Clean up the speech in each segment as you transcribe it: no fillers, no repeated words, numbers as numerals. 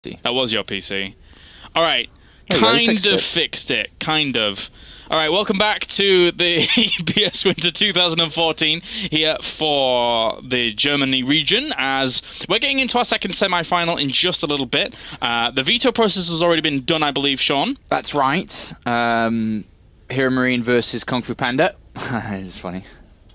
That was your PC. All right. Fixed it. Kind of. All right, welcome back to the EPS Winter 2014 here for the Germany region, as we're getting into our second semi-final in just a little bit. The veto process has already been done, I believe, Sean. That's right. HeRoMaRinE versus KungFuBanDa. It's funny.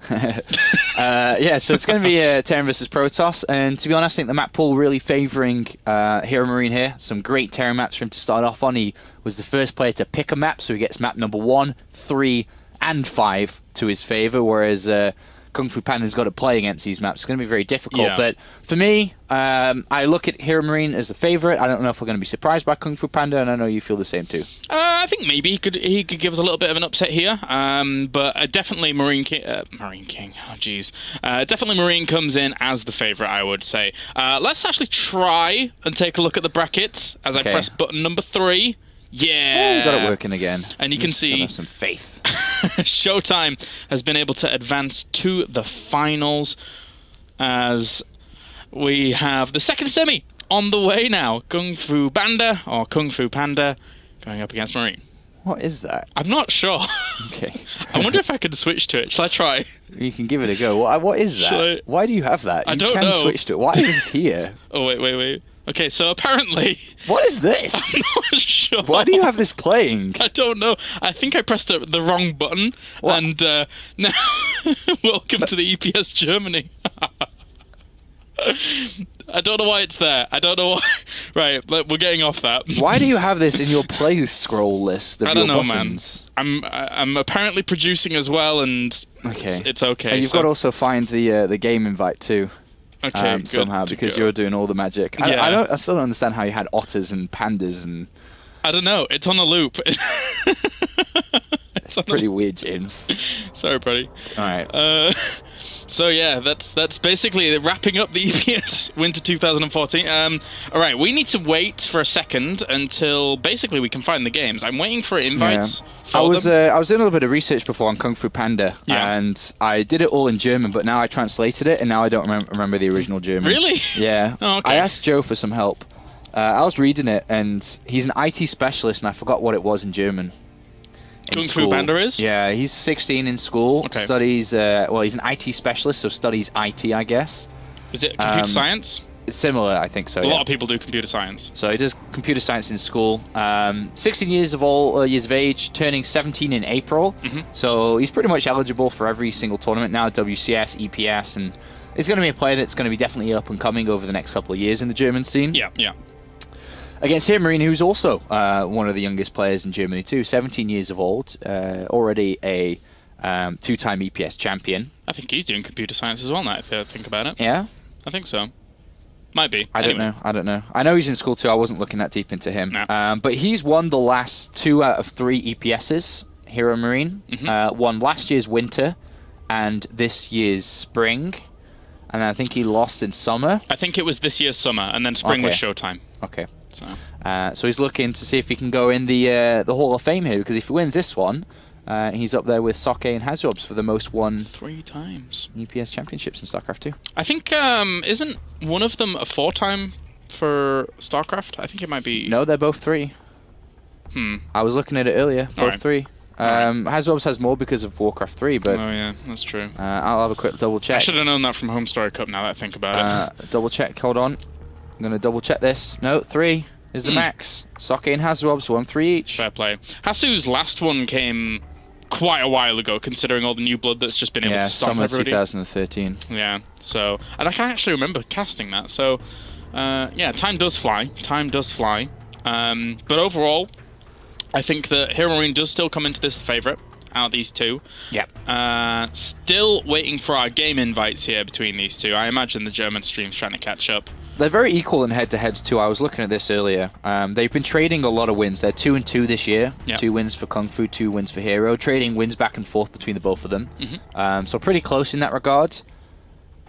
Yeah, so it's going to be Terran versus Protoss, and to be honest, I think the map pool really favouring HeRoMaRinE here. Some great Terran maps for him to start off on. He was the first player to pick a map, so he gets map number 1, 3, and 5 to his favour, whereas KungFuBanDa's got to play against these maps. It's going to be very difficult, but for me, I look at HeRoMaRinE as the favourite. I don't know if we're going to be surprised by KungFuBanDa, and I know you feel the same too. I think maybe he could give us a little bit of an upset here, but definitely Marine King. Oh, jeez. Definitely Marine comes in as the favourite, I would say. Let's actually try and take a look at the brackets as I press button number 3. Yeah, we got it working again. And you can see have some faith. Showtime has been able to advance to the finals as we have the second semi on the way now. KungFuBanDa or KungFuBanDa going up against Marine. What is that? I'm not sure. Okay. I wonder if I could switch to it. Shall I try? You can give it a go. What is that? Why do you have that? I don't know. You can switch to it. Why is it here? Oh, wait. Okay, so apparently... What is this? I'm not sure. Why do you have this playing? I don't know. I think I pressed the wrong button. What? And now... Welcome to the EPS Germany. I don't know why it's there. I don't know why... Right, we're getting off that. Why do you have this in your play scroll list of I don't know, buttons? Man. I'm apparently producing as well, and it's okay. And you've got to also find the game invite too. Okay, somehow, because you're doing all the magic. Yeah. I still don't understand how you had otters and pandas and... I don't know. It's on a loop. It's pretty weird, James. Sorry, buddy. All right. So yeah, that's basically wrapping up the EPS Winter 2014. All right, we need to wait for a second until basically we can find the games. I'm waiting for invites. Yeah. I was doing a little bit of research before on KungFuBanDa, and I did it all in German, but now I translated it, and now I don't remember the original German. Really? Yeah. Oh, okay. I asked Joe for some help. I was reading it, and he's an IT specialist, and I forgot what it was in German. KungFuBanDa is? Yeah, he's 16 in school, studies, well, he's an IT specialist, so studies IT, I guess. Is it computer science? It's similar, I think so, A lot of people do computer science. So he does computer science in school. 16 years of age, turning 17 in April. So he's pretty much eligible for every single tournament now, WCS, EPS, and he's going to be a player that's going to be definitely up and coming over the next couple of years in the German scene. Yeah. Against HeRoMaRinE, who's also one of the youngest players in Germany too, 17 years of old, already a 2-time EPS champion. I think he's doing computer science as well now, if I think about it. Yeah? I think so. Might be. I don't know. I know he's in school too. I wasn't looking that deep into him. No. But he's won the last 2 out of 3 EPSs, HeRoMaRinE. Won last year's winter and this year's spring. And I think he lost in summer. I think it was this year's summer, and then spring was Showtime. Okay. So he's looking to see if he can go in the Hall of Fame here, because if he wins this one, he's up there with Soke and HeRoMaRinE for the most won 3 times EPS championships in StarCraft 2. I think isn't one of them a 4-time for StarCraft? I think it might be. No, they're both 3. I was looking at it earlier. Both 3. HeRoMaRinE has more because of Warcraft 3, but... Oh, yeah, that's true. I'll have a quick double check. I should have known that from Home Story Cup now that I think about it. Double check, hold on. I'm going to double check this. No, 3 is the max. Soke and HeRoMaRinE won 3 each. Fair play. Hasu's last one came quite a while ago, considering all the new blood that's just been able to stop summer everybody. 2013. Yeah, so... And I can actually remember casting that, so... yeah, time does fly. Time does fly. But overall, I think that HeRoMaRinE does still come into this favourite out of these 2. Yeah. Still waiting for our game invites here between these 2. I imagine the German stream's trying to catch up. They're very equal in head-to-heads too. I was looking at this earlier. They've been trading a lot of wins. They're 2-2 this year. 2 wins for KungFu, 2 wins for Hero. Trading wins back and forth between the both of them. So pretty close in that regard.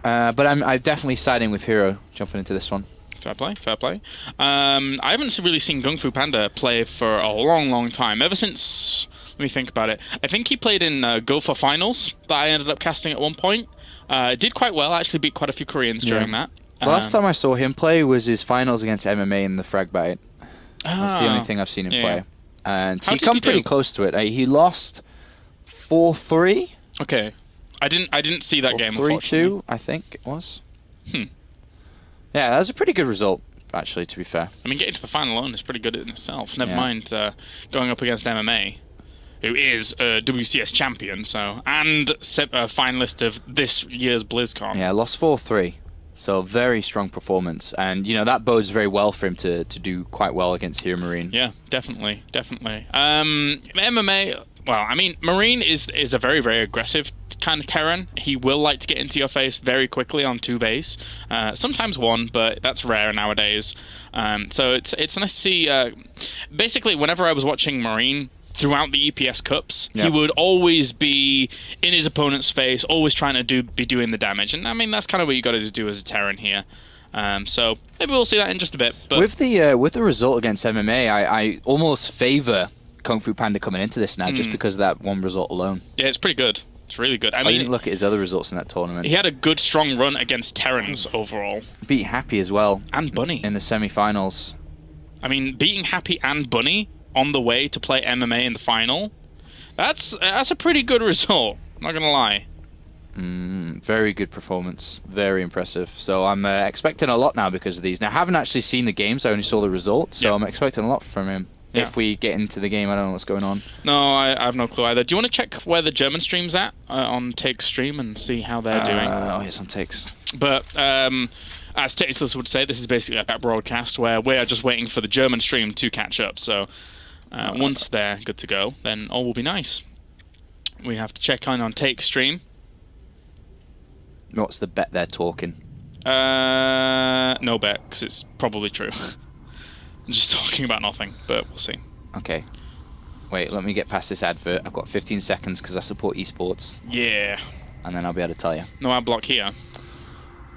But I'm definitely siding with Hero jumping into this one. Fair play, fair play. I haven't really seen KungFuBanDa play for a long, long time. Ever since, let me think about it. I think he played in Go for Finals that I ended up casting at one point. Did quite well, actually beat quite a few Koreans during that. Last time I saw him play was his finals against MMA in the Fragbite. That's the only thing I've seen him play. And he come pretty close to it. He lost 4-3. Okay. I didn't see that game, 3-2, I think it was. Yeah, that was a pretty good result, actually, to be fair. I mean, getting to the final alone is pretty good in itself. Never mind going up against MMA, who is a WCS champion, and a finalist of this year's BlizzCon. Yeah, lost 4-3. So very strong performance, and that bodes very well for him to do quite well against HeRoMaRinE. Yeah, definitely. MMA. Well, I mean, Marine is a very, very aggressive kind of Terran. He will like to get into your face very quickly on 2 base, sometimes 1, but that's rare nowadays. So it's nice to see. Basically, whenever I was watching Marine throughout the EPS Cups, he would always be in his opponent's face, always trying to be doing the damage. And I mean, that's kind of what you got to do as a Terran here. So maybe we'll see that in just a bit. But with the result against MMA, I almost favor GunGFuBanDa coming into this now, just because of that one result alone. Yeah, it's pretty good. It's really good. I mean, didn't look at his other results in that tournament. He had a good, strong run against Terrans overall. Beat Happy as well. And Bunny. In the semi-finals. I mean, beating Happy and Bunny on the way to play MMA in the final, that's a pretty good result. Not going to lie. Very good performance. Very impressive. So I'm expecting a lot now because of these. Now, I haven't actually seen the games. I only saw the results. So I'm expecting a lot from him. Yeah. If we get into the game, I don't know what's going on. No, I have no clue either. Do you want to check where the German stream's at on Take's stream and see how they're doing? Oh, yes, on Take's. But as Tasteless would say, this is basically a broadcast where we are just waiting for the German stream to catch up. So once they're good to go, then all will be nice. We have to check on Take's stream. What's the bet they're talking? No bet, because it's probably true. I'm just talking about nothing, but we'll see. Okay. Wait, let me get past this advert. I've got 15 seconds because I support esports. Yeah. And then I'll be able to tell you. No ad block here. I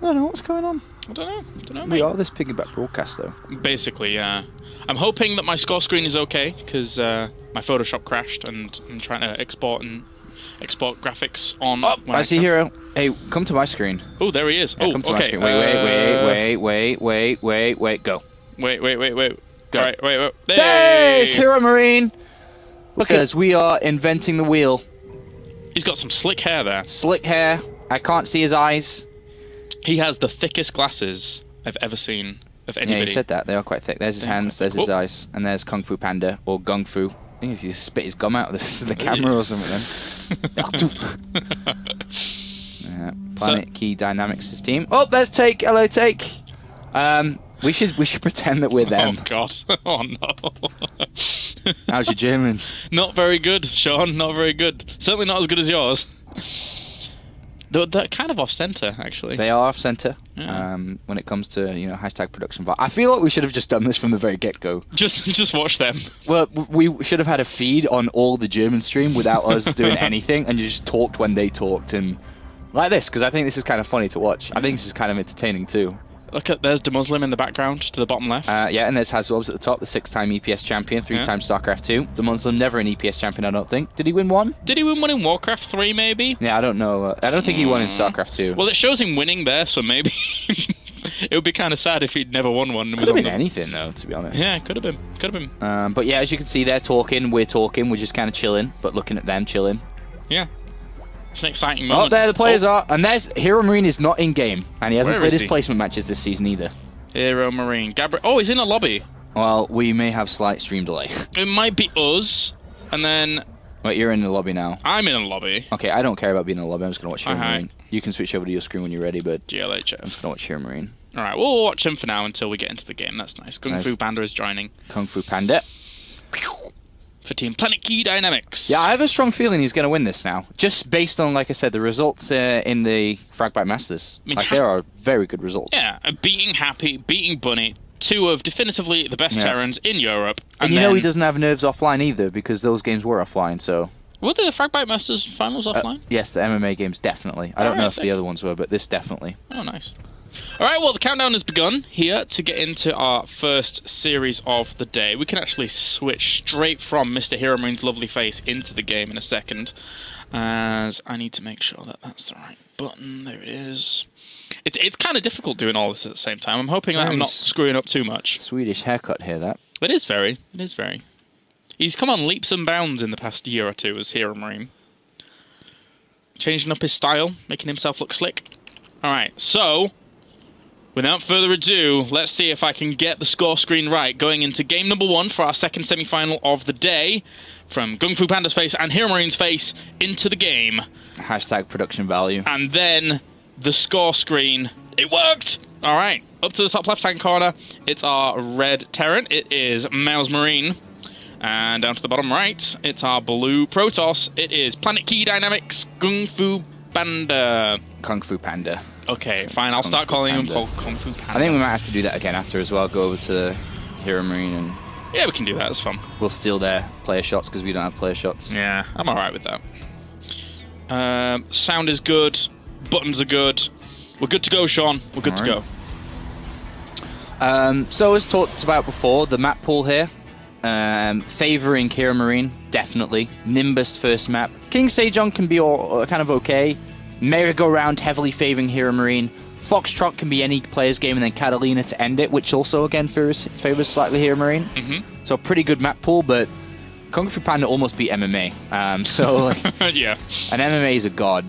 don't know what's going on. I don't know, We mate. are this piggyback broadcast, though. Basically, yeah. I'm hoping that my score screen is okay, because my Photoshop crashed, and I'm trying to export graphics on... Oh, I see Hero. Hey, come to my screen. Oh, there he is. Yeah, come to my screen. Wait, go. Wait. Go. All right, wait. Hey, it's HeRoMaRinE! Because we are inventing the wheel. He's got some slick hair there. Slick hair. I can't see his eyes. He has the thickest glasses I've ever seen of anybody. Yeah, you said that. They are quite thick. There's his hands, there's his eyes, and there's GunGFuBanDa, or GungFu. I think if you spit his gum out of the camera or something then. Planet Key Dynamics' team. Oh, there's Take. Hello, Take. We should pretend that we're them. Oh god. Oh no. How's your German? Not very good, Sean. Not very good. Certainly not as good as yours. They're kind of off center, actually. They are off center. Yeah. When it comes to hashtag production. I feel like we should have just done this from the very get go. Just watch them. Well, we should have had a feed on all the German stream without us doing anything, and you just talked when they talked and like this, because I think this is kind of funny to watch. I think this is kind of entertaining too. Look at, there's DeMuslim in the background to the bottom left. Yeah, and there's Hazwobs at the top, the 6-time EPS champion, 3-time StarCraft 2. DeMuslim, never an EPS champion, I don't think. Did he win one? Did he win one in Warcraft 3, maybe? Yeah, I don't know. I don't think he won in StarCraft 2. Well, it shows him winning there, so maybe it would be kind of sad if he'd never won one. Could have been anything, though, to be honest. Yeah, could have been. Could have been. But yeah, as you can see, they're talking, we're just kind of chilling, but looking at them chilling. Yeah. It's an exciting moment. Oh, there the players are. And there's HeRoMaRinE is not in game, and he hasn't played his placement matches this season either. HeRoMaRinE. Oh, he's in a lobby. Well, we may have slight stream delay. It might be us, and then... Wait, you're in the lobby now. I'm in a lobby. Okay, I don't care about being in the lobby. I'm just going to watch HeRoMaRinE. You can switch over to your screen when you're ready, but... GLHF. I'm just going to watch HeRoMaRinE. Alright, we'll watch him for now until we get into the game. That's nice. GunGFuBanDa is joining. GunGFuBanDa. For Team Planet Key Dynamics. Yeah, I have a strong feeling he's going to win this now. Just based on, like I said, the results in the Fragbite Masters. I mean, there are very good results. Yeah, beating Happy, beating Bunny, two of definitively the best Terrans in Europe. And you know he doesn't have nerves offline either, because those games were offline, so... Were the Fragbite Masters finals offline? Yes, the MMA games definitely. I don't know if the other ones were, but this definitely. Oh, nice. Alright, well, the countdown has begun here to get into our first series of the day. We can actually switch straight from Mr. HeRoMaRiNE's lovely face into the game in a second. as I need to make sure that that's the right button. There it is. It's kind of difficult doing all this at the same time. I'm hoping that I'm not screwing up too much. Swedish haircut here, that. It is very. It is very. He's come on leaps and bounds in the past year or two as HeRoMaRinE. Changing up his style, making himself look slick. Alright, so, without further ado, let's see if I can get the score screen right going into game number 1 for our second semi-final of the day. From GunGFuBanDa's face and HeRoMaRinE's face into the game. Hashtag production value. And then the score screen. It worked! Alright, up to the top left-hand corner, it's our red Terran. It is HeRoMaRinE. And down to the bottom right, it's our blue Protoss. It is Planet Key Dynamics GunGFuBanDa. GunGFuBanDa. Okay, fine. I'll start calling him GunGFuBanDa. I think we might have to do that again after as well. Go over to HeRoMaRinE and... Yeah, we can do that. It's fun. We'll steal their player shots because we don't have player shots. Yeah, I'm alright with that. Sound is good. Buttons are good. We're good to go, Sean. We're good to go. So as talked about before, the map pool here. Favouring HeRoMaRinE, definitely. Nimbus first map. King Sejong can be kind of okay. Merry-Go-Round heavily favouring HeRoMaRinE. Foxtrot can be any player's game, and then Catalina to end it, which also again favours slightly HeRoMaRinE. So a pretty good map pool, but GunGFuBanDa almost beat MMA. So like, yeah, and MMA is a god.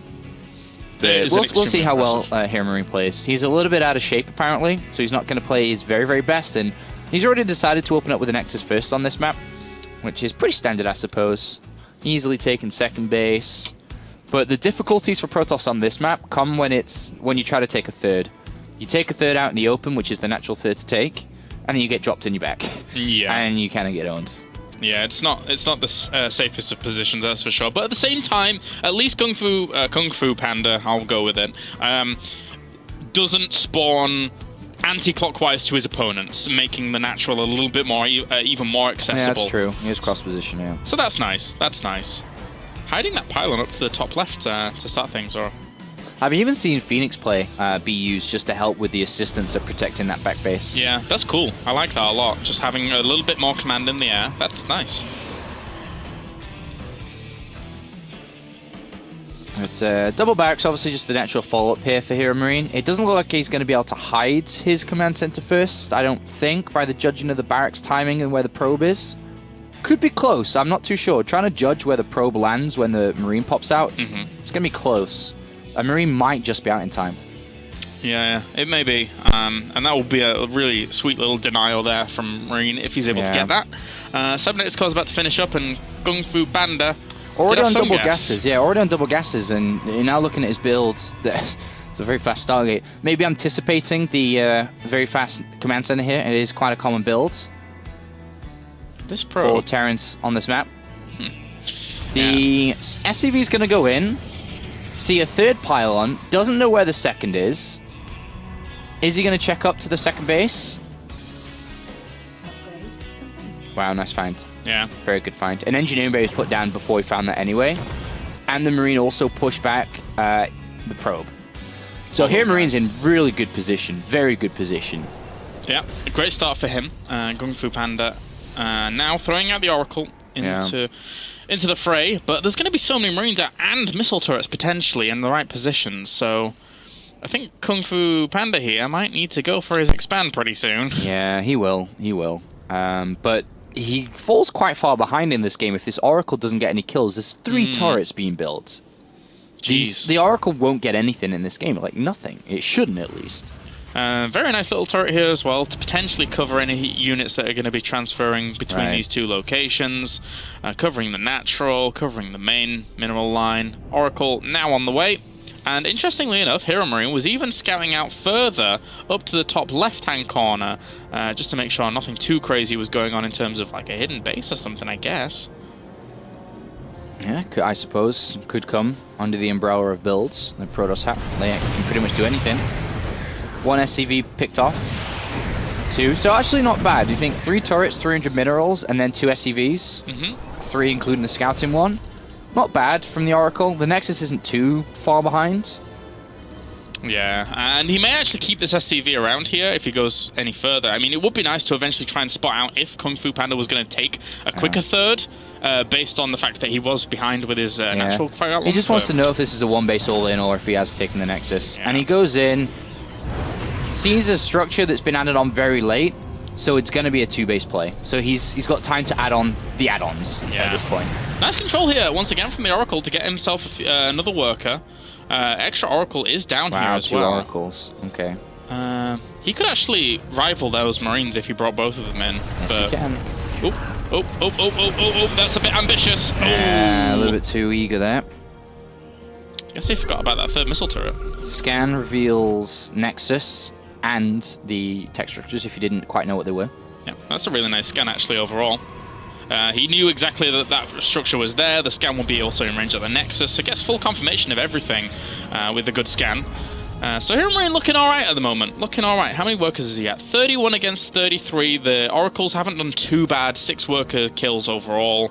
We'll see how well HeRoMaRinE plays. He's a little bit out of shape apparently, so he's not going to play his very, very best, and he's already decided to open up with an Nexus first on this map, which is pretty standard, I suppose. Easily taken second base. But the difficulties for Protoss on this map come when you try to take a third. You take a third out in the open, which is the natural third to take, and then you get dropped in your back. Yeah. And you kind of get owned. Yeah, it's not the safest of positions, that's for sure. But at the same time, at least GunGFuBanDa, I'll go with it, doesn't spawn anti-clockwise to his opponents, making the natural a little bit more, even more accessible. Yeah, that's true. He has cross position, yeah. So that's nice. That's nice. Hiding that pylon up to the top left to start things, or... I've even seen Phoenix play be used just to help with the assistance of protecting that back base. Yeah, that's cool. I like that a lot. Just having a little bit more command in the air. That's nice. It's double barracks, obviously just the natural follow-up here for HeRoMaRinE. It doesn't look like he's going to be able to hide his command center first, I don't think, by the judging of the barracks timing and where the probe is. Could be close, I'm not too sure. Trying to judge where the probe lands when the Marine pops out, it's going to be close. A Marine might just be out in time. Yeah, it may be. And that will be a really sweet little denial there from Marine if he's able to get that. 7-8 score's about to finish up, and GunGFuBanDa already on double gases, yeah, already on double gases, and you're now looking at his builds. It's a very fast Stargate. Maybe anticipating the very fast command center here. It is quite a common build. This pro for Terrence on this map. The SCV is going to go in, see a third pylon, doesn't know where the second is. Is he going to check up to the second base? Wow, nice find. Yeah. Very good find. An engineering bay was put down before we found that anyway. And the Marine also pushed back the probe. So HeRoMaRiNE's in really good position. Very good position. Yeah, a great start for him. GunGFuBanDa now throwing out the Oracle into the fray. But there's going to be so many Marines out and missile turrets potentially in the right positions. So I think GunGFuBanDa here might need to go for his expand pretty soon. Yeah, he will. He will. But he falls quite far behind in this game if this Oracle doesn't get any kills. There's 3 turrets being built. The Oracle won't get anything in this game, like nothing. It shouldn't, at least. Very nice little turret here as well to potentially cover any units that are going to be transferring between these two locations. Covering the natural, covering the main mineral line. Oracle now on the way. And interestingly enough, HeRoMaRinE was even scouting out further up to the top left-hand corner, just to make sure nothing too crazy was going on in terms of like a hidden base or something, I guess. Yeah, I suppose could come under the umbrella of builds that Protoss have. They can pretty much do anything. 1 SCV picked off. 2, so actually not bad. You think 3 turrets, 300 minerals, and then 2 SCVs. 3 including the scouting one. Not bad from the Oracle. The Nexus isn't too far behind. Yeah, and he may actually keep this SCV around here if he goes any further. I mean, it would be nice to eventually try and spot out if GunGFuBanDa was going to take a quicker third, based on the fact that he was behind with his natural fire. He just wants to know if this is a one-base all-in or if he has taken the Nexus. And he goes in, sees a structure that's been added on very late, so it's going to be a two-base play. So he's got time to add on the add-ons at this point. Nice control here, once again, from the Oracle to get himself another worker. Extra Oracle is down here as well. 2 Oracles. Okay. He could actually rival those Marines if he brought both of them in. Yes, he can. Oh, that's a bit ambitious. Yeah, a little bit too eager there. I guess they forgot about that third missile turret. Scan reveals Nexus and the tech structures if you didn't quite know what they were. Yeah, that's a really nice scan actually overall. He knew exactly that that structure was there. The scan will be also in range of the Nexus, so gets full confirmation of everything with a good scan. So HeRoMaRinE looking alright at the moment. Looking alright. How many workers is he at? 31 against 33. The Oracles haven't done too bad. 6 worker kills overall.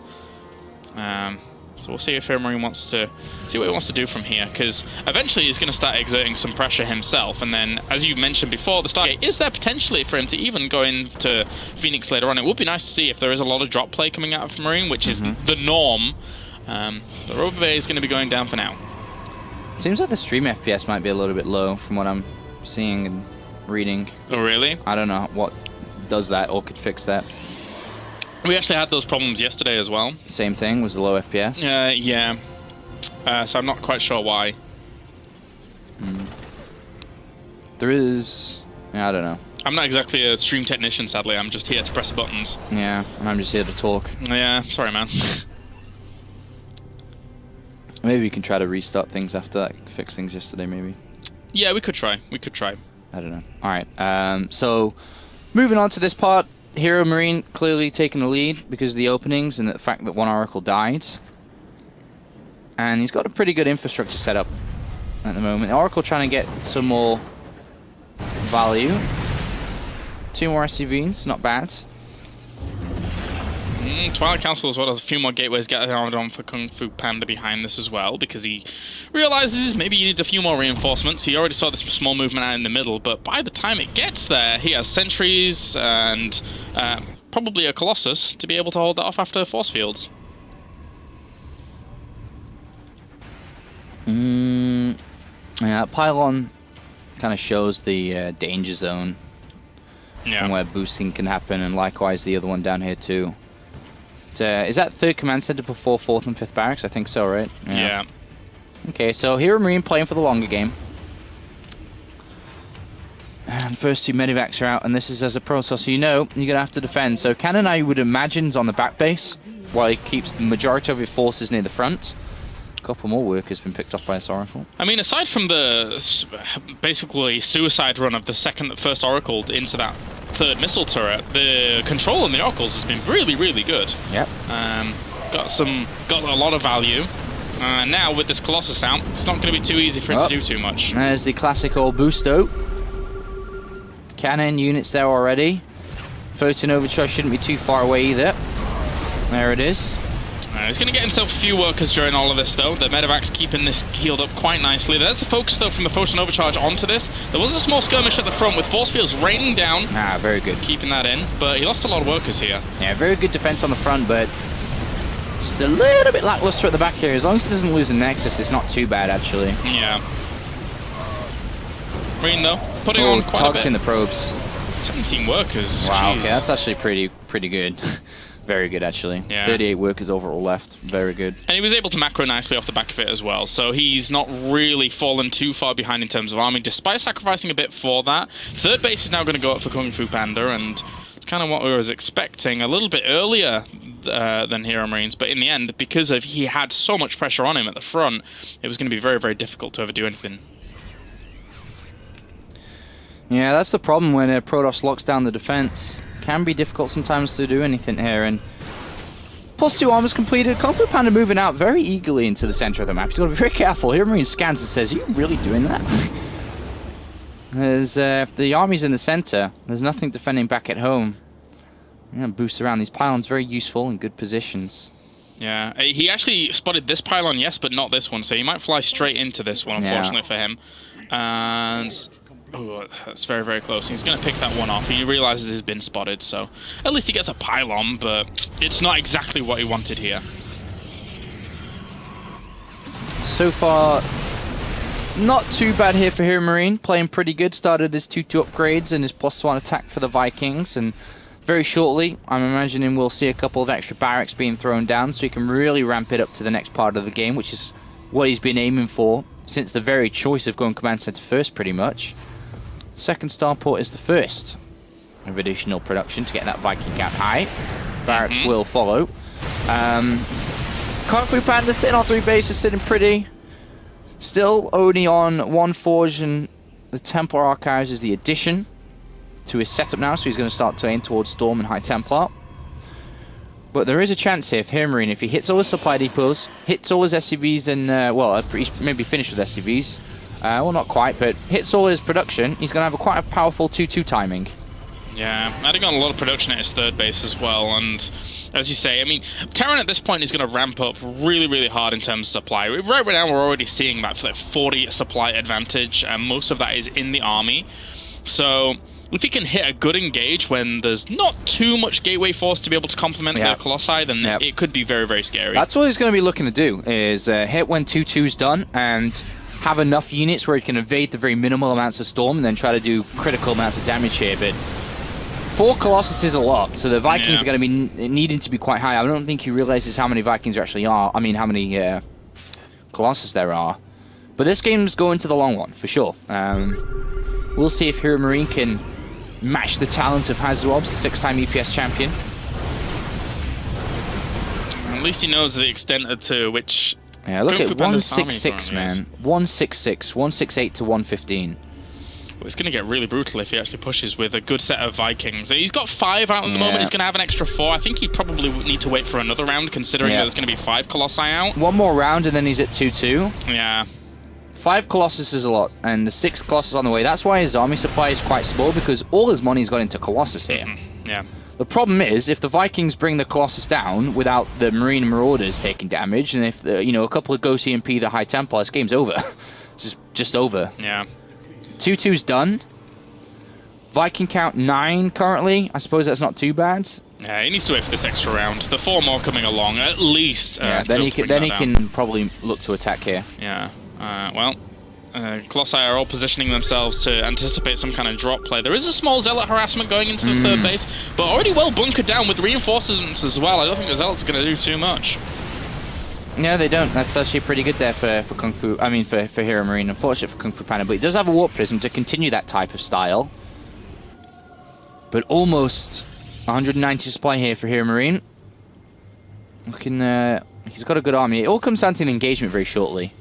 So we'll see if HeRoMaRinE wants to see what he wants to do from here, because eventually he's going to start exerting some pressure himself, and then, as you mentioned before, the Stargate is there potentially for him to even go into Phoenix later on. It would be nice to see if there is a lot of drop play coming out of Marine, which is the norm. The Rover Bay is going to be going down for now. Seems like the stream FPS might be a little bit low from what I'm seeing and reading. Oh, really? I don't know what does that or could fix that. We actually had those problems yesterday as well. Same thing, was the low FPS? Yeah. So I'm not quite sure why. There is... I don't know. I'm not exactly a stream technician, sadly. I'm just here to press buttons. Yeah, and I'm just here to talk. Yeah, sorry, man. Maybe we can try to restart things after that. Fix things yesterday, maybe. Yeah, we could try. We could try. I don't know. All right. So, moving on to this part. HeRoMaRinE clearly taking the lead because of the openings and the fact that 1 Oracle died. And he's got a pretty good infrastructure set up at the moment. Oracle trying to get some more value. 2 more SCVs, not bad. Twilight Council as well as a few more gateways getting on for GunGFuBanDa behind this as well, because he realizes maybe he needs a few more reinforcements. He already saw this small movement out in the middle, but by the time it gets there, he has sentries and probably a Colossus to be able to hold that off after force fields. Yeah, pylon kind of shows the danger zone and where boosting can happen, and likewise the other one down here too. Is that 3rd command center before 4th and 5th barracks? I think so, right? Yeah. Okay, so HeRoMaRinE playing for the longer game. And first 2 medivacs are out, and this is as a Protoss, so you know you're going to have to defend. So Cannon, I would imagine, is on the back base, while he keeps the majority of his forces near the front. A couple more workers been picked off by this Oracle. I mean, aside from the basically suicide run of the first Oracle into that 3rd missile turret, the control on the Oracles has been really, really good. Yep. Got a lot of value. Now with this Colossus out, it's not going to be too easy for him to do too much. There's the classical boosto. Cannon units there already. Photon Overcharge shouldn't be too far away either. There it is. He's going to get himself a few workers during all of this, though. The medevac's keeping this healed up quite nicely. There's the focus, though, from the Photon Overcharge onto this. There was a small skirmish at the front with force fields raining down. Very good. Keeping that in, but he lost a lot of workers here. Yeah, very good defense on the front, but just a little bit lackluster at the back here. As long as he doesn't lose the Nexus, it's not too bad, actually. Yeah. Marine, though, putting on quite a bit. Targeting the probes. 17 workers. Wow, Jeez. okay, that's actually pretty good. Very good, actually. Yeah. 38 workers overall left. Very good. And he was able to macro nicely off the back of it as well, so he's not really fallen too far behind in terms of army, despite sacrificing a bit for that. 3rd base is now going to go up for GunGFuBanDa, and it's kind of what we was expecting a little bit earlier than HeRoMaRinE's, but in the end, because he had so much pressure on him at the front, it was going to be very, very difficult to ever do anything. Yeah, that's the problem when Protoss locks down the defense. Can be difficult sometimes to do anything here, and plus 2 armors completed. GunGFuBanDa moving out very eagerly into the center of the map. He's got to be very careful. HeRoMaRinE scans and says, "Are you really doing that?" There's the army's in the center. There's nothing defending back at home. Yeah, boost around these pylons, very useful in good positions. Yeah, he actually spotted this pylon, yes, but not this one, so he might fly straight into this one, unfortunately for him. And oh, that's very, very close. He's going to pick that one off. He realizes he's been spotted, so at least he gets a pylon, but it's not exactly what he wanted here. So far, not too bad here for HeRoMaRinE. Playing pretty good. Started his 2-2 upgrades and his +1 attack for the Vikings. And very shortly, I'm imagining we'll see a couple of extra barracks being thrown down so he can really ramp it up to the next part of the game, which is what he's been aiming for since the very choice of going command center first, pretty much. Second starport is the first of additional production to get that Viking count high. Barracks will follow. GunGFuBanDa sitting on 3 bases, sitting pretty. Still only on 1 forge, and the Templar Archives is the addition to his setup now, so he's going to start to aim towards Storm and High Templar. But there is a chance here for HeRoMaRinE, if he hits all his supply depots, hits all his SCVs, and, well, he's maybe finished with SCVs. Well, not quite, but hits all his production, he's going to have quite a powerful 2-2 timing. Yeah, adding on a lot of production at his third base as well, and as you say, I mean, Terran at this point is going to ramp up really, really hard in terms of supply. Right now, we're already seeing that 40 supply advantage, and most of that is in the army. So if he can hit a good engage when there's not too much gateway force to be able to complement the Colossi, then it could be very, very scary. That's what he's going to be looking to do, is hit when 2-2's done, and have enough units where he can evade the very minimal amounts of Storm, and then try to do critical amounts of damage here, but 4 Colossus is a lot, so the Vikings are going to be needing to be quite high. I don't think he realizes how many Vikings there actually are. I mean, how many Colossus there are. But this game's going to the long one, for sure. We'll see if HeRoMaRinE can match the talent of Hazwobs, 6-time EPS champion. At least he knows the extent to which... Yeah, look at 166, man. 166, 168 to 115. It's going to get really brutal if he actually pushes with a good set of Vikings. He's got 5 out at the moment. He's going to have an extra 4. I think he probably would need to wait for another round, considering that there's going to be 5 Colossi out. One more round, and then he's at 2-2. Yeah. 5 Colossus is a lot, and the 6 Colossus on the way. That's why his army supply is quite small, because all his money's gone into Colossus here. Yeah. The problem is, if the Vikings bring the Colossus down without the Marine and Marauders taking damage, and if a couple of Ghost EMP the High Templar, this game's over. just over. Yeah. 2-2's done. Viking count 9 currently. I suppose that's not too bad. Yeah, he needs to wait for this extra round. The 4 more coming along, at least. Then he can probably look to attack here. Yeah. Colossi are all positioning themselves to anticipate some kind of drop play. There is a small Zealot harassment going into the third base, but already well bunkered down with reinforcements as well. I don't think the Zealots are going to do too much. No, they don't. That's actually pretty good there for Kung Fu. I mean, for HeRoMaRinE. Unfortunate for GunGFuBanDa, but he does have a Warp Prism to continue that type of style. But almost 190 supply here for HeRoMaRinE. Looking, he's got a good army. It all comes down to an engagement very shortly.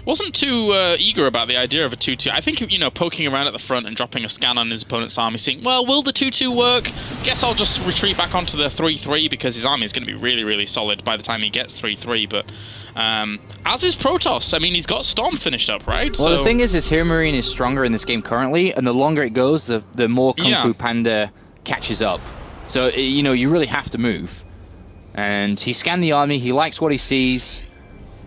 Wasn't too eager about the idea of a 2-2. I think, poking around at the front and dropping a scan on his opponent's army, saying, well, will the 2-2 work? Guess I'll just retreat back onto the 3-3 because his army is going to be really, really solid by the time he gets 3-3. But as is Protoss. I mean, he's got Storm finished up, right? Well, the thing is HeRoMaRinE is stronger in this game currently, and the longer it goes, the more GunGFuBanDa catches up. So, you really have to move. And he scanned the army. He likes what he sees.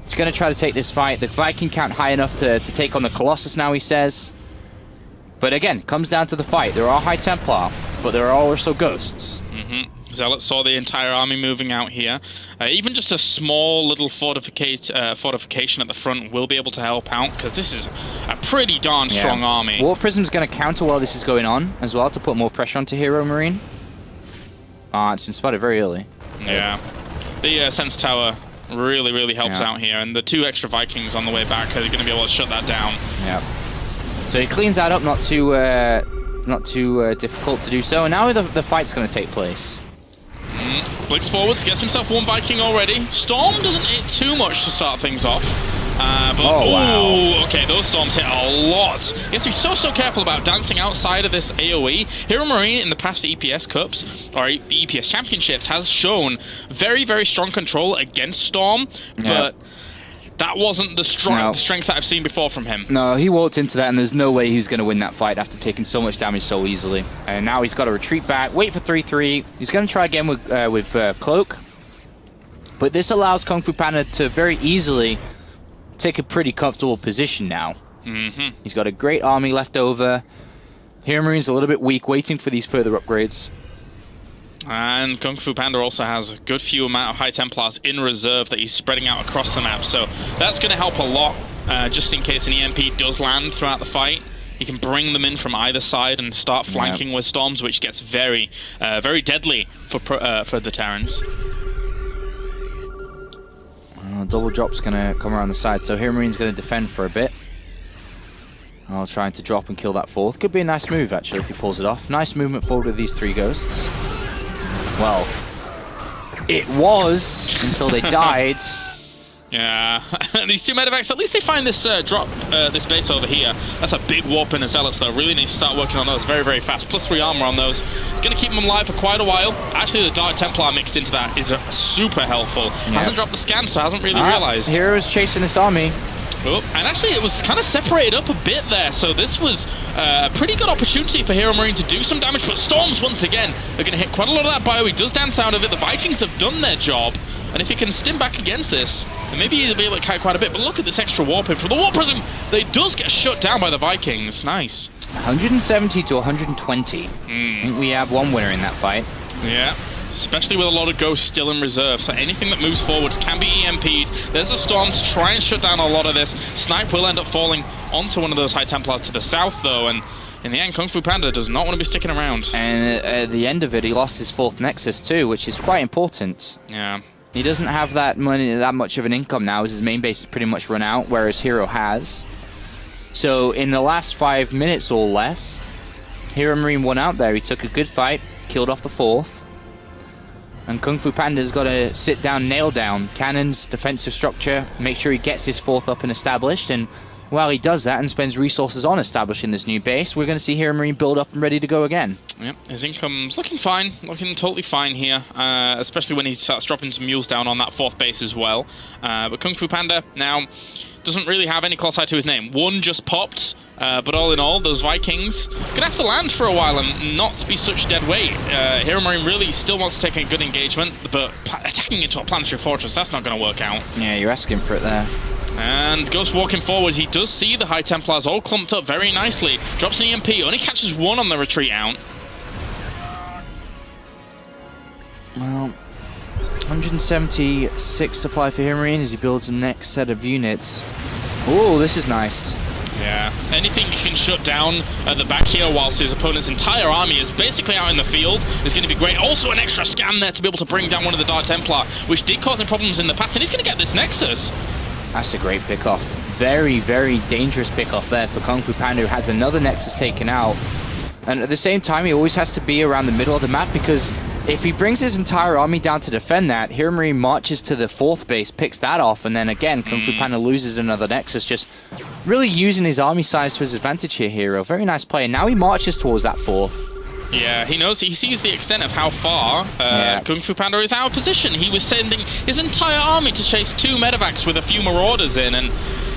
He's going to try to take this fight. The Viking count high enough to take on the Colossus now, he says. But again, comes down to the fight. There are High Templar, but there are also Ghosts. Zealot saw the entire army moving out here. Even just a small little fortification at the front will be able to help out, because this is a pretty darn strong army. Warp Prism's going to counter while this is going on as well, to put more pressure onto HeRoMaRinE. It's been spotted very early. Yeah. The Sense Tower really, really helps out here, and the 2 extra Vikings on the way back are going to be able to shut that down. Yeah. So he cleans that up, not too difficult to do so, and now the fight's going to take place. Blicks forwards, gets himself 1 Viking already. Storm doesn't hit too much to start things off. Wow. Okay, those Storms hit a lot. You have to be so careful about dancing outside of this AoE. HeRoMaRinE in the past EPS Cups, or EPS Championships, has shown very, very strong control against Storm, but that wasn't the strength that I've seen before from him. No, he walked into that, and there's no way he was going to win that fight after taking so much damage so easily. And now he's got to retreat back, wait for 3-3. He's going to try again with Cloak. But this allows GunGFuBanDa to very easily take a pretty comfortable position now. He's got a great army left over. HeRoMaRiNE's a little bit weak, waiting for these further upgrades. And GunGFuBanDa also has a good few amount of High Templars in reserve that he's spreading out across the map. So that's going to help a lot, just in case an EMP does land throughout the fight. He can bring them in from either side and start flanking with storms, which gets very, very deadly for the Terrans. Double drop's going to come around the side, so HeRoMaRiNE's going to defend for a bit. Trying to drop and kill that fourth. Could be a nice move, actually, if he pulls it off. Nice movement forward with these 3 ghosts. Well, it was until they died. Yeah, these 2 medevacs, at least they find this drop, this base over here. That's a big warp in the Zealots, though. Really need to start working on those very, very fast. Plus 3 armor on those. It's going to keep them alive for quite a while. Actually, the Dark Templar mixed into that is super helpful. Hasn't dropped the scan, so hasn't really realized. Hero's chasing this army. Oh, and actually it was kind of separated up a bit there, so this was a pretty good opportunity for HeRoMaRiNE to do some damage, but Storms once again are going to hit quite a lot of that bio. He does dance out of it. The Vikings have done their job, and if he can stim back against this, then maybe he'll be able to kite quite a bit. But look at this extra warp in from the Warp Prism. They does get shut down by the Vikings. Nice. 170 to 120. I think we have one winner in that fight. Yeah. Especially with a lot of ghosts still in reserve, so anything that moves forwards can be EMP'd. There's a storm to try and shut down a lot of this. Snipe will end up falling onto one of those High Templars to the south, though, and in the end, GunGFuBanDa does not want to be sticking around. And at the end of it, he lost his 4th Nexus, too, which is quite important. Yeah. He doesn't have that much of an income now, as his main base is pretty much run out, whereas Hero has. So in the last 5 minutes or less, HeRoMaRiNE won out there. He took a good fight, killed off the 4th. And GunGFuBanDa's got to sit down, nail down cannons, defensive structure, make sure he gets his 4th up and established. And while he does that and spends resources on establishing this new base, we're going to see HeRoMaRiNE build up and ready to go again. Yep, his income's looking fine, looking totally fine here, especially when he starts dropping some mules down on that 4th base as well. But GunGFuBanDa now doesn't really have any close eye to his name. 1 just popped. But all in all, those Vikings gonna have to land for a while and not be such dead weight. HeRoMaRiNE really still wants to take a good engagement, but attacking into a planetary fortress, that's not gonna work out. Yeah, you're asking for it there. And Ghost walking forwards, he does see the High Templars all clumped up very nicely. Drops an EMP, only catches 1 on the retreat out. Well, 176 supply for HeRoMaRiNE as he builds the next set of units. Oh, this is nice. Yeah, anything he can shut down at the back here whilst his opponent's entire army is basically out in the field is going to be great. Also an extra scan there to be able to bring down one of the Dark Templar, which did cause him problems in the past, and he's going to get this Nexus. That's a great pickoff. Very, very dangerous pickoff there for GunGFuBanDa, who has another Nexus taken out. And at the same time, he always has to be around the middle of the map, because if he brings his entire army down to defend that, HeRoMaRiNE marches to the 4th base, picks that off, and then again, GunGFuBanDa loses another Nexus, just really using his army size for his advantage here, Hero. Very nice play. And now he marches towards that 4th. Yeah, he knows, he sees the extent of how far GunGFuBanDa is out of position. He was sending his entire army to chase 2 medevacs with a few marauders in, and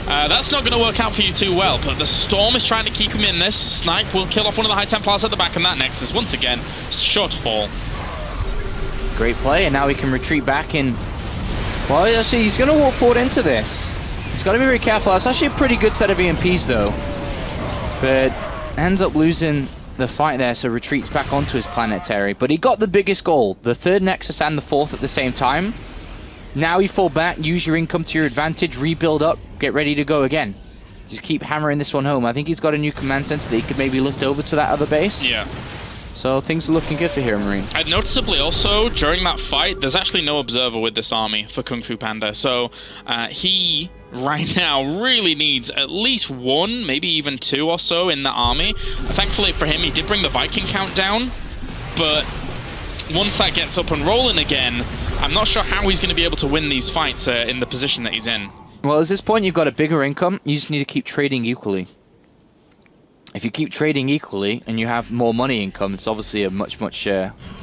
that's not going to work out for you too well. But the Storm is trying to keep him in this. Snipe will kill off one of the High Templars at the back, and that Nexus, once again, sure to fall. Great play, and now he can retreat back in. Well, actually, he's going to walk forward into this. He's got to be very careful. That's actually a pretty good set of EMPs, though. But ends up losing the fight there, so retreats back onto his planetary. But he got the biggest goal, the 3rd Nexus and the 4th at the same time. Now you fall back, use your income to your advantage, rebuild up, get ready to go again. Just keep hammering this one home. I think he's got a new command center that he could maybe lift over to that other base. Yeah. So things are looking good for HeRoMaRiNE. And noticeably also, during that fight, there's actually no observer with this army for GunGFuBanDa. So he, right now, really needs at least 1, maybe even 2 or so in the army. Thankfully for him, he did bring the Viking count down. But once that gets up and rolling again, I'm not sure how he's going to be able to win these fights in the position that he's in. Well, at this point, you've got a bigger income. You just need to keep trading equally. If you keep trading equally and you have more money income, it's obviously a much, much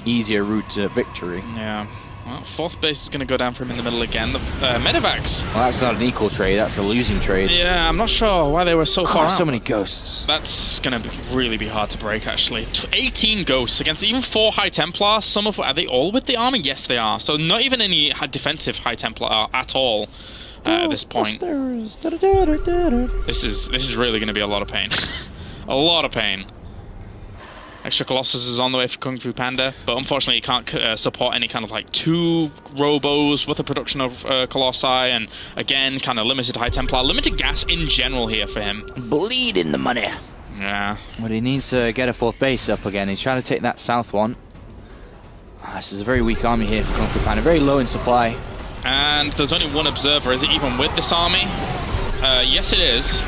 easier route to victory. Yeah. Well, 4th base is going to go down for him in the middle again. The medevacs. Well, that's not an equal trade. That's a losing trade. Yeah, I'm not sure why they were so far out. So many ghosts. That's going to really be hard to break, actually. 18 ghosts against even 4 High Templars. Are they all with the army? Yes, they are. So not even any defensive High Templar at all. at this point. This is really going to be a lot of pain. A lot of pain. Extra Colossus is on the way for GunGFuBanDa, but unfortunately he can't support any kind of like 2 Robos with the production of Colossi, and again, kind of limited High Templar, limited gas in general here for him. Bleeding the money. Yeah. But he needs to get a 4th base up again. He's trying to take that south one. This is a very weak army here for GunGFuBanDa, very low in supply. And there's only 1 observer. Is it even with this army? Yes, it is.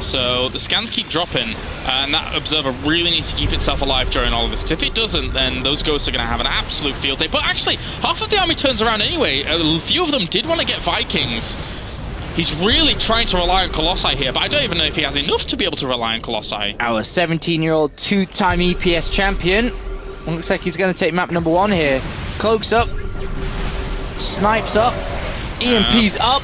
So the scans keep dropping, and that observer really needs to keep itself alive during all of this. 'Cause if it doesn't, then those ghosts are going to have an absolute field day. But actually, half of the army turns around anyway. A few of them did want to get Vikings. He's really trying to rely on Colossi here, but I don't even know if he has enough to be able to rely on Colossi. Our 17-year-old 2-time EPS champion. Looks like he's going to take map number 1 here. Cloaks up. Snipes up. EMP's up.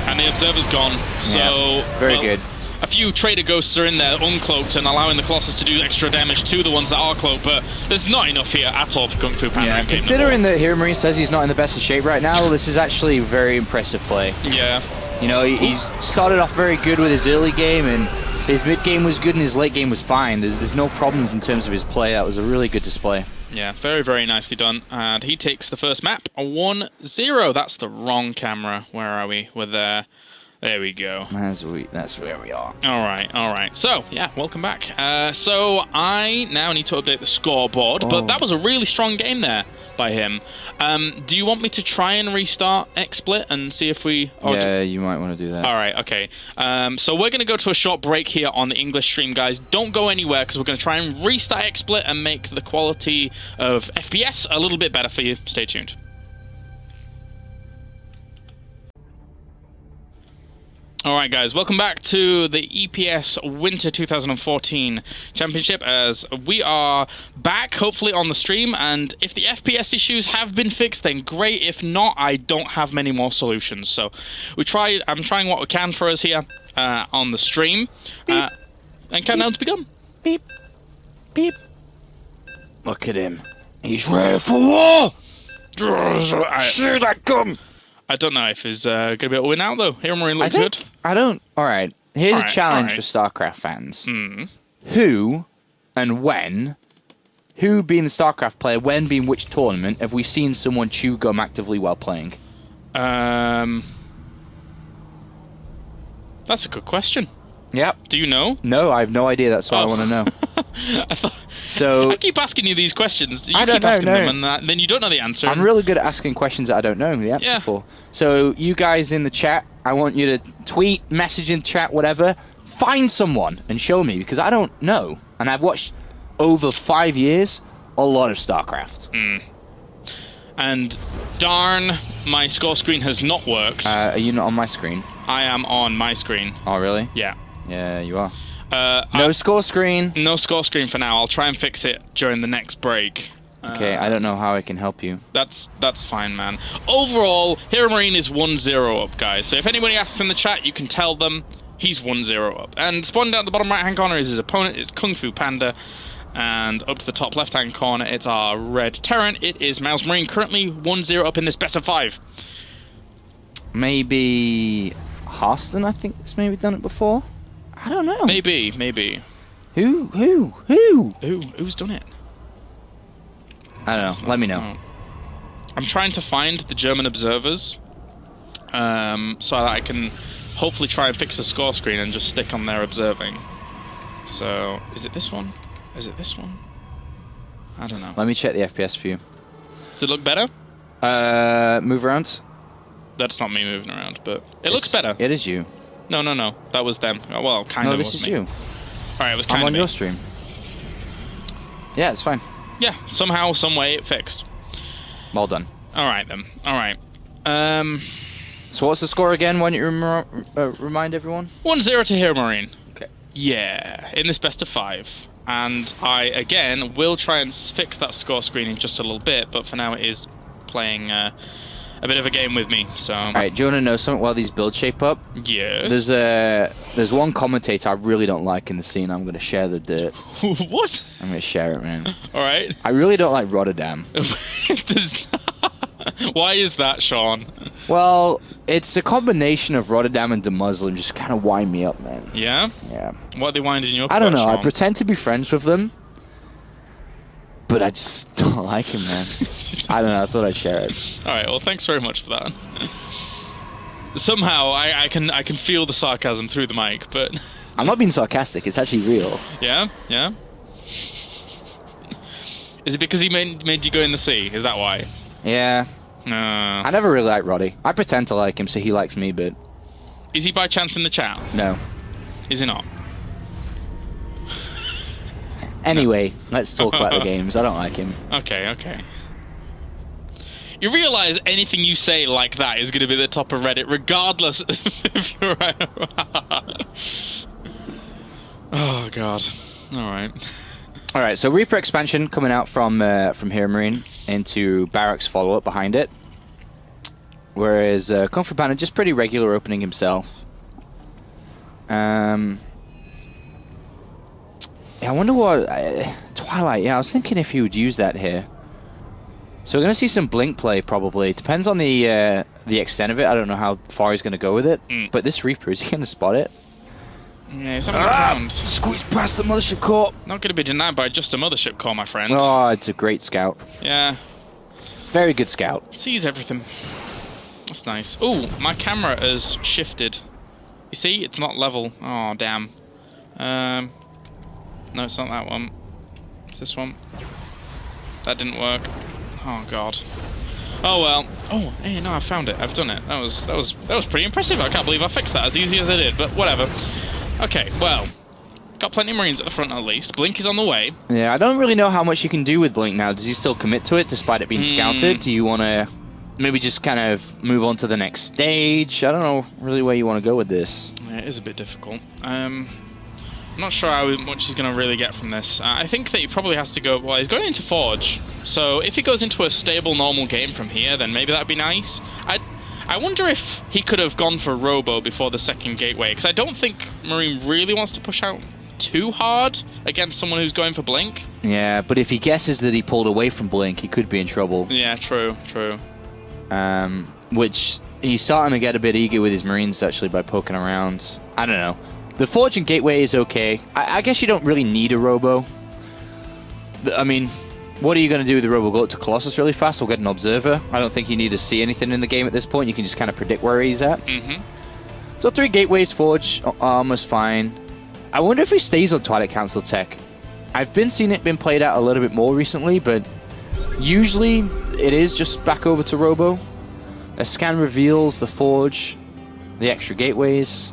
And the observer's gone. So yeah, very good. A few trader ghosts are in there uncloaked and allowing the Colossus to do extra damage to the ones that are cloaked, but there's not enough here at all for GunGFuBanDa. Yeah, considering that HeRoMaRinE says he's not in the best of shape right now, this is actually very impressive play. Yeah. You know, he's started off very good with his early game, and his mid game was good and his late game was fine. There's no problems in terms of his play. That was a really good display. Yeah, very, very nicely done. And he takes the first map, a 1-0. That's the wrong camera. Where are we? We're there. There we go. That's where we are. All right, all right. So, yeah, welcome back. So I now need to update the scoreboard, but that was a really strong game there by him. Do you want me to try and restart XSplit and see if we... Yeah, you might want to do that. All right, okay. So we're going to go to a short break here on the English stream, guys. Don't go anywhere, because we're going to try and restart XSplit and make the quality of FPS a little bit better for you. Stay tuned. Alright guys, welcome back to the EPS Winter 2014 Championship, as we are back hopefully on the stream, and if the FPS issues have been fixed then great, if not I don't have many more solutions. So I'm trying what we can for us here on the stream, and countdown's begun. Beep, beep. Look at him. He's ready for war! See that gun! I don't know if he's going to be able to win out, though. HeRoMaRinE looks good. I don't... Alright, here's a challenge for StarCraft fans. Who and when, who being the StarCraft player, when being which tournament, have we seen someone chew gum actively while playing? That's a good question. Yep. Do you know? No, I have no idea. That's what I want to know. I keep asking you these questions. You keep asking them, and then you don't know the answer. I'm really good at asking questions that I don't know the answer for. So you guys in the chat, I want you to tweet, message in chat, whatever. Find someone and show me, because I don't know. And I've watched over 5 years a lot of StarCraft. And darn, my score screen has not worked. Are you not on my screen? I am on my screen. Oh, really? Yeah. Yeah, you are. No score screen. No score screen for now. I'll try and fix it during the next break. Okay, I don't know how I can help you. That's fine, man. Overall, HeRoMaRinE is 1-0 up, guys. So if anybody asks in the chat, you can tell them he's 1-0 up. And spawning down at the bottom right-hand corner is his opponent. It's GunGFuBanDa. And up to the top left-hand corner, it's our red Terran. It is HeRoMaRinE, currently 1-0 up in this best of 5. Maybe Harston, I think, has maybe done it before. I don't know. Maybe. Who's done it? I don't know. Let me know. I'm trying to find the German observers, so that I can hopefully try and fix the score screen and just stick on there observing. So, is it this one? Is it this one? I don't know. Let me check the FPS for you. Does it look better? Move around. That's not me moving around, but it looks better. It is you. No. That was them. Well, kind of. No, this is you. Alright, it was kind of I'm on your stream. Yeah, it's fine. Yeah, somehow, some way, it fixed. Well done. Alright, then. Alright. So what's the score again? Why don't you remind everyone? 1-0 to HeRoMaRinE. Okay. Yeah, in this best of 5. And I, again, will try and fix that score screen in just a little bit, but for now it is playing a bit of a game with me, so... Alright, do you want to know something while these builds shape up? Yes. There's one commentator I really don't like in the scene. I'm going to share the dirt. What? I'm going to share it, man. Alright. I really don't like Rotterdam. Why is that, Sean? Well, it's a combination of Rotterdam and Muslim just kind of wind me up, man. Yeah? Yeah. What are they winding you up I don't know. about, I pretend to be friends with them, but I just don't like him, man. I don't know. I thought I'd share it. All right. Well, thanks very much for that. Somehow, I can feel the sarcasm through the mic, but... I'm not being sarcastic. It's actually real. Yeah? Yeah? Is it because he made you go in the sea? Is that why? Yeah. I never really liked Roddy. I pretend to like him, so he likes me, but... Is he by chance in the chat? No. Is he not? Anyway, let's talk about the games. I don't like him. Okay, okay. You realise anything you say like that is going to be at the top of Reddit, regardless if you're right. Oh, God. All right. All right, so Reaper expansion coming out from HeRoMaRinE into Barracks follow-up behind it. Whereas GunGFuBanDa just pretty regular opening himself. Yeah, I wonder what... Twilight, yeah, I was thinking if he would use that here. So we're going to see some Blink play, probably. Depends on the extent of it. I don't know how far he's going to go with it. But this Reaper, is he going to spot it? Yeah, he's having a round. Squeeze past the Mothership Core. Not going to be denied by just a Mothership Core, my friend. Oh, it's a great scout. Yeah. Very good scout. Sees everything. That's nice. Oh, my camera has shifted. You see? It's not level. Oh, damn. No, it's not that one. It's this one. That didn't work. Oh, God. Oh, well. Oh, hey, no, I found it. I've done it. That was pretty impressive. I can't believe I fixed that as easy as I did, but whatever. Okay, well, got plenty of Marines at the front at least. Blink is on the way. Yeah, I don't really know how much you can do with Blink now. Does he still commit to it despite it being scouted? Do you want to maybe just kind of move on to the next stage? I don't know really where you want to go with this. Yeah, it is a bit difficult. I'm not sure how much he's going to really get from this. I think that he probably has to go... Well, he's going into Forge, so if he goes into a stable, normal game from here, then maybe that'd be nice. I wonder if he could have gone for Robo before the second gateway, because I don't think Marine really wants to push out too hard against someone who's going for Blink. Yeah, but if he guesses that he pulled away from Blink, he could be in trouble. Yeah, true, true. Which he's starting to get a bit eager with his Marines, actually, by poking around. I don't know. The Forge and Gateway is okay. I guess you don't really need a Robo. I mean... What are you going to do with the Robo? Go up to Colossus really fast or get an Observer? I don't think you need to see anything in the game at this point. You can just kind of predict where he's at. So 3 Gateways, Forge, almost fine. I wonder if he stays on Twilight Council tech. I've been seeing it been played out a little bit more recently, but usually it is just back over to Robo. A scan reveals the Forge, the extra Gateways.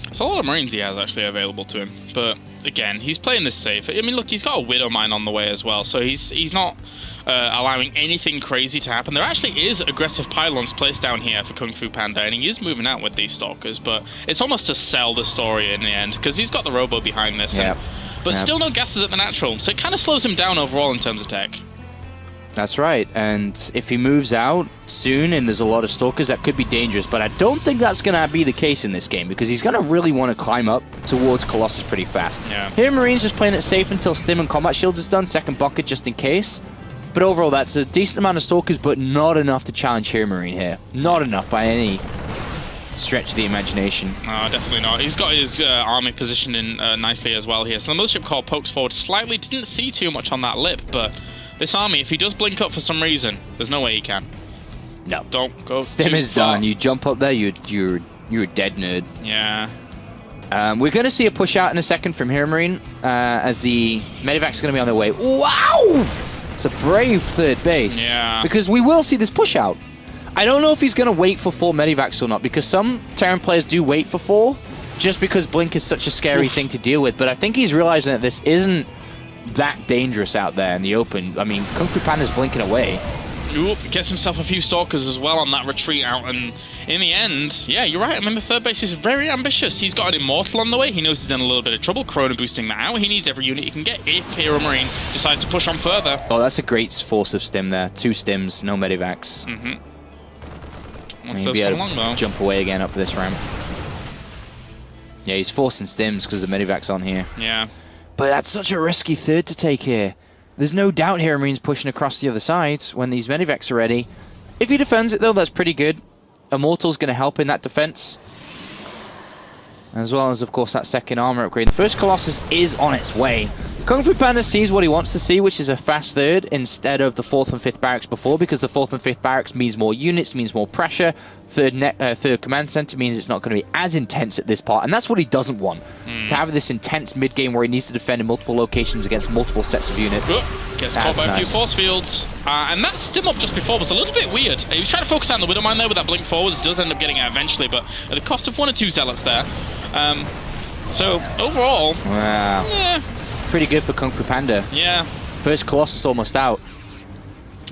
It's a lot of Marines he has actually available to him, but again, he's playing this safe. I mean, look, he's got a Widow Mine on the way as well, so he's not allowing anything crazy to happen. There actually is aggressive pylons placed down here for GunGFuBanDa, and he is moving out with these Stalkers, but it's almost to sell the story in the end, because he's got the Robo behind this. But still no gases at the natural, so it kind of slows him down overall in terms of tech. That's right, and if he moves out soon and there's a lot of Stalkers, that could be dangerous, but I don't think that's going to be the case in this game, because he's going to really want to climb up towards Colossus pretty fast. Here, Marine's just playing it safe until Stim and Combat Shield is done, second bunker just in case. But overall, that's a decent amount of Stalkers, but not enough to challenge HeRoMaRinE here. Not enough by any stretch of the imagination. Definitely not. He's got his army positioned in nicely as well here. So the Mothership Core pokes forward slightly. Didn't see too much on that lip, but this army, if he does blink up for some reason, there's no way he can. No. Don't go Stim too is far. done. You jump up there, you're a dead nerd. Yeah. We're going to see a push out in a second from HeRoMaRinE as the Medivac's is going to be on their way. Wow! It's a brave third base. Yeah. Because we will see this push out. I don't know if he's going to wait for 4 Medivacs or not, because some Terran players do wait for 4, just because Blink is such a scary thing to deal with. But I think he's realizing that this isn't that dangerous out there in the open. I mean, GunGFuBanDa's blinking away. Oop, gets himself a few Stalkers as well on that retreat out, and in the end, yeah, you're right. I mean, the third base is very ambitious. He's got an Immortal on the way. He knows he's in a little bit of trouble. Chrono boosting that out. He needs every unit he can get if HeRoMaRinE decides to push on further. Oh, that's a great force of Stim there. 2 Stims, no Medivacs. Once those come along, though. Jump away again up this ramp. Yeah, he's forcing Stims because the Medivac's on here. Yeah. But that's such a risky third to take here. There's no doubt HeRoMaRiNE's pushing across the other side when these Medivacs are ready. If he defends it, though, that's pretty good. Immortal's going to help in that defense. As well as, of course, that second armor upgrade. The first Colossus is on its way. GunGFuBanDa sees what he wants to see, which is a fast third instead of the 4th and 5th barracks before, because the 4th and 5th barracks means more units, means more pressure. Third command center means it's not going to be as intense at this part, and that's what he doesn't want. To have this intense mid-game where he needs to defend in multiple locations against multiple sets of units. Gets caught by a few force fields, and that stim up just before was a little bit weird. He was trying to focus on the Widowmine there with that blink forwards, does end up getting it eventually, but at the cost of 1 or 2 zealots there. So overall, wow. Yeah. Pretty good for GunGFuBanDa. Yeah. First Colossus almost out.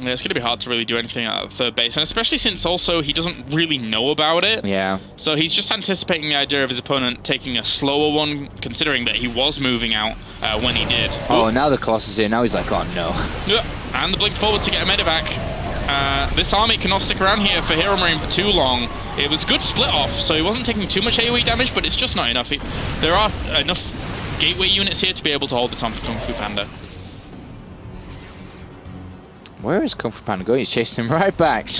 Yeah, it's going to be hard to really do anything at third base, and especially since also he doesn't really know about it. Yeah. So he's just anticipating the idea of his opponent taking a slower one, considering that he was moving out when he did. Oh, now the Colossus is here. Now he's like, oh no. Yeah. And the blink forwards to get a medevac. This army cannot stick around here for HeRoMaRinE for too long. It was good split off, so he wasn't taking too much AoE damage, but it's just not enough. There are enough gateway units here to be able to hold this on for GunGFuBanDa. Where is GunGFuBanDa going? He's chasing him right back.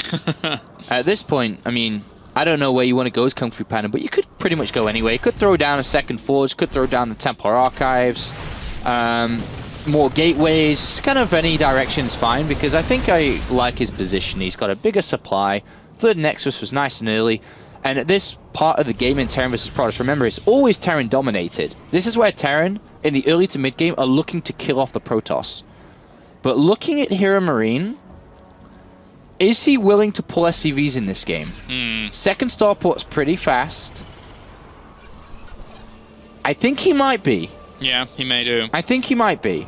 At this point, I mean, I don't know where you want to go as GunGFuBanDa, but you could pretty much go anywhere. You could throw down a second forge, could throw down the Templar Archives, more gateways, kind of any direction's fine, because I think I like his position. He's got a bigger supply. Third Nexus was nice and early. And at this part of the game in Terran vs. Protoss, remember, it's always Terran dominated. This is where Terran, in the early to mid game, are looking to kill off the Protoss. But looking at HeRoMaRinE, is he willing to pull SCVs in this game? Second starport's pretty fast. I think he might be. Yeah, he may do. I think he might be.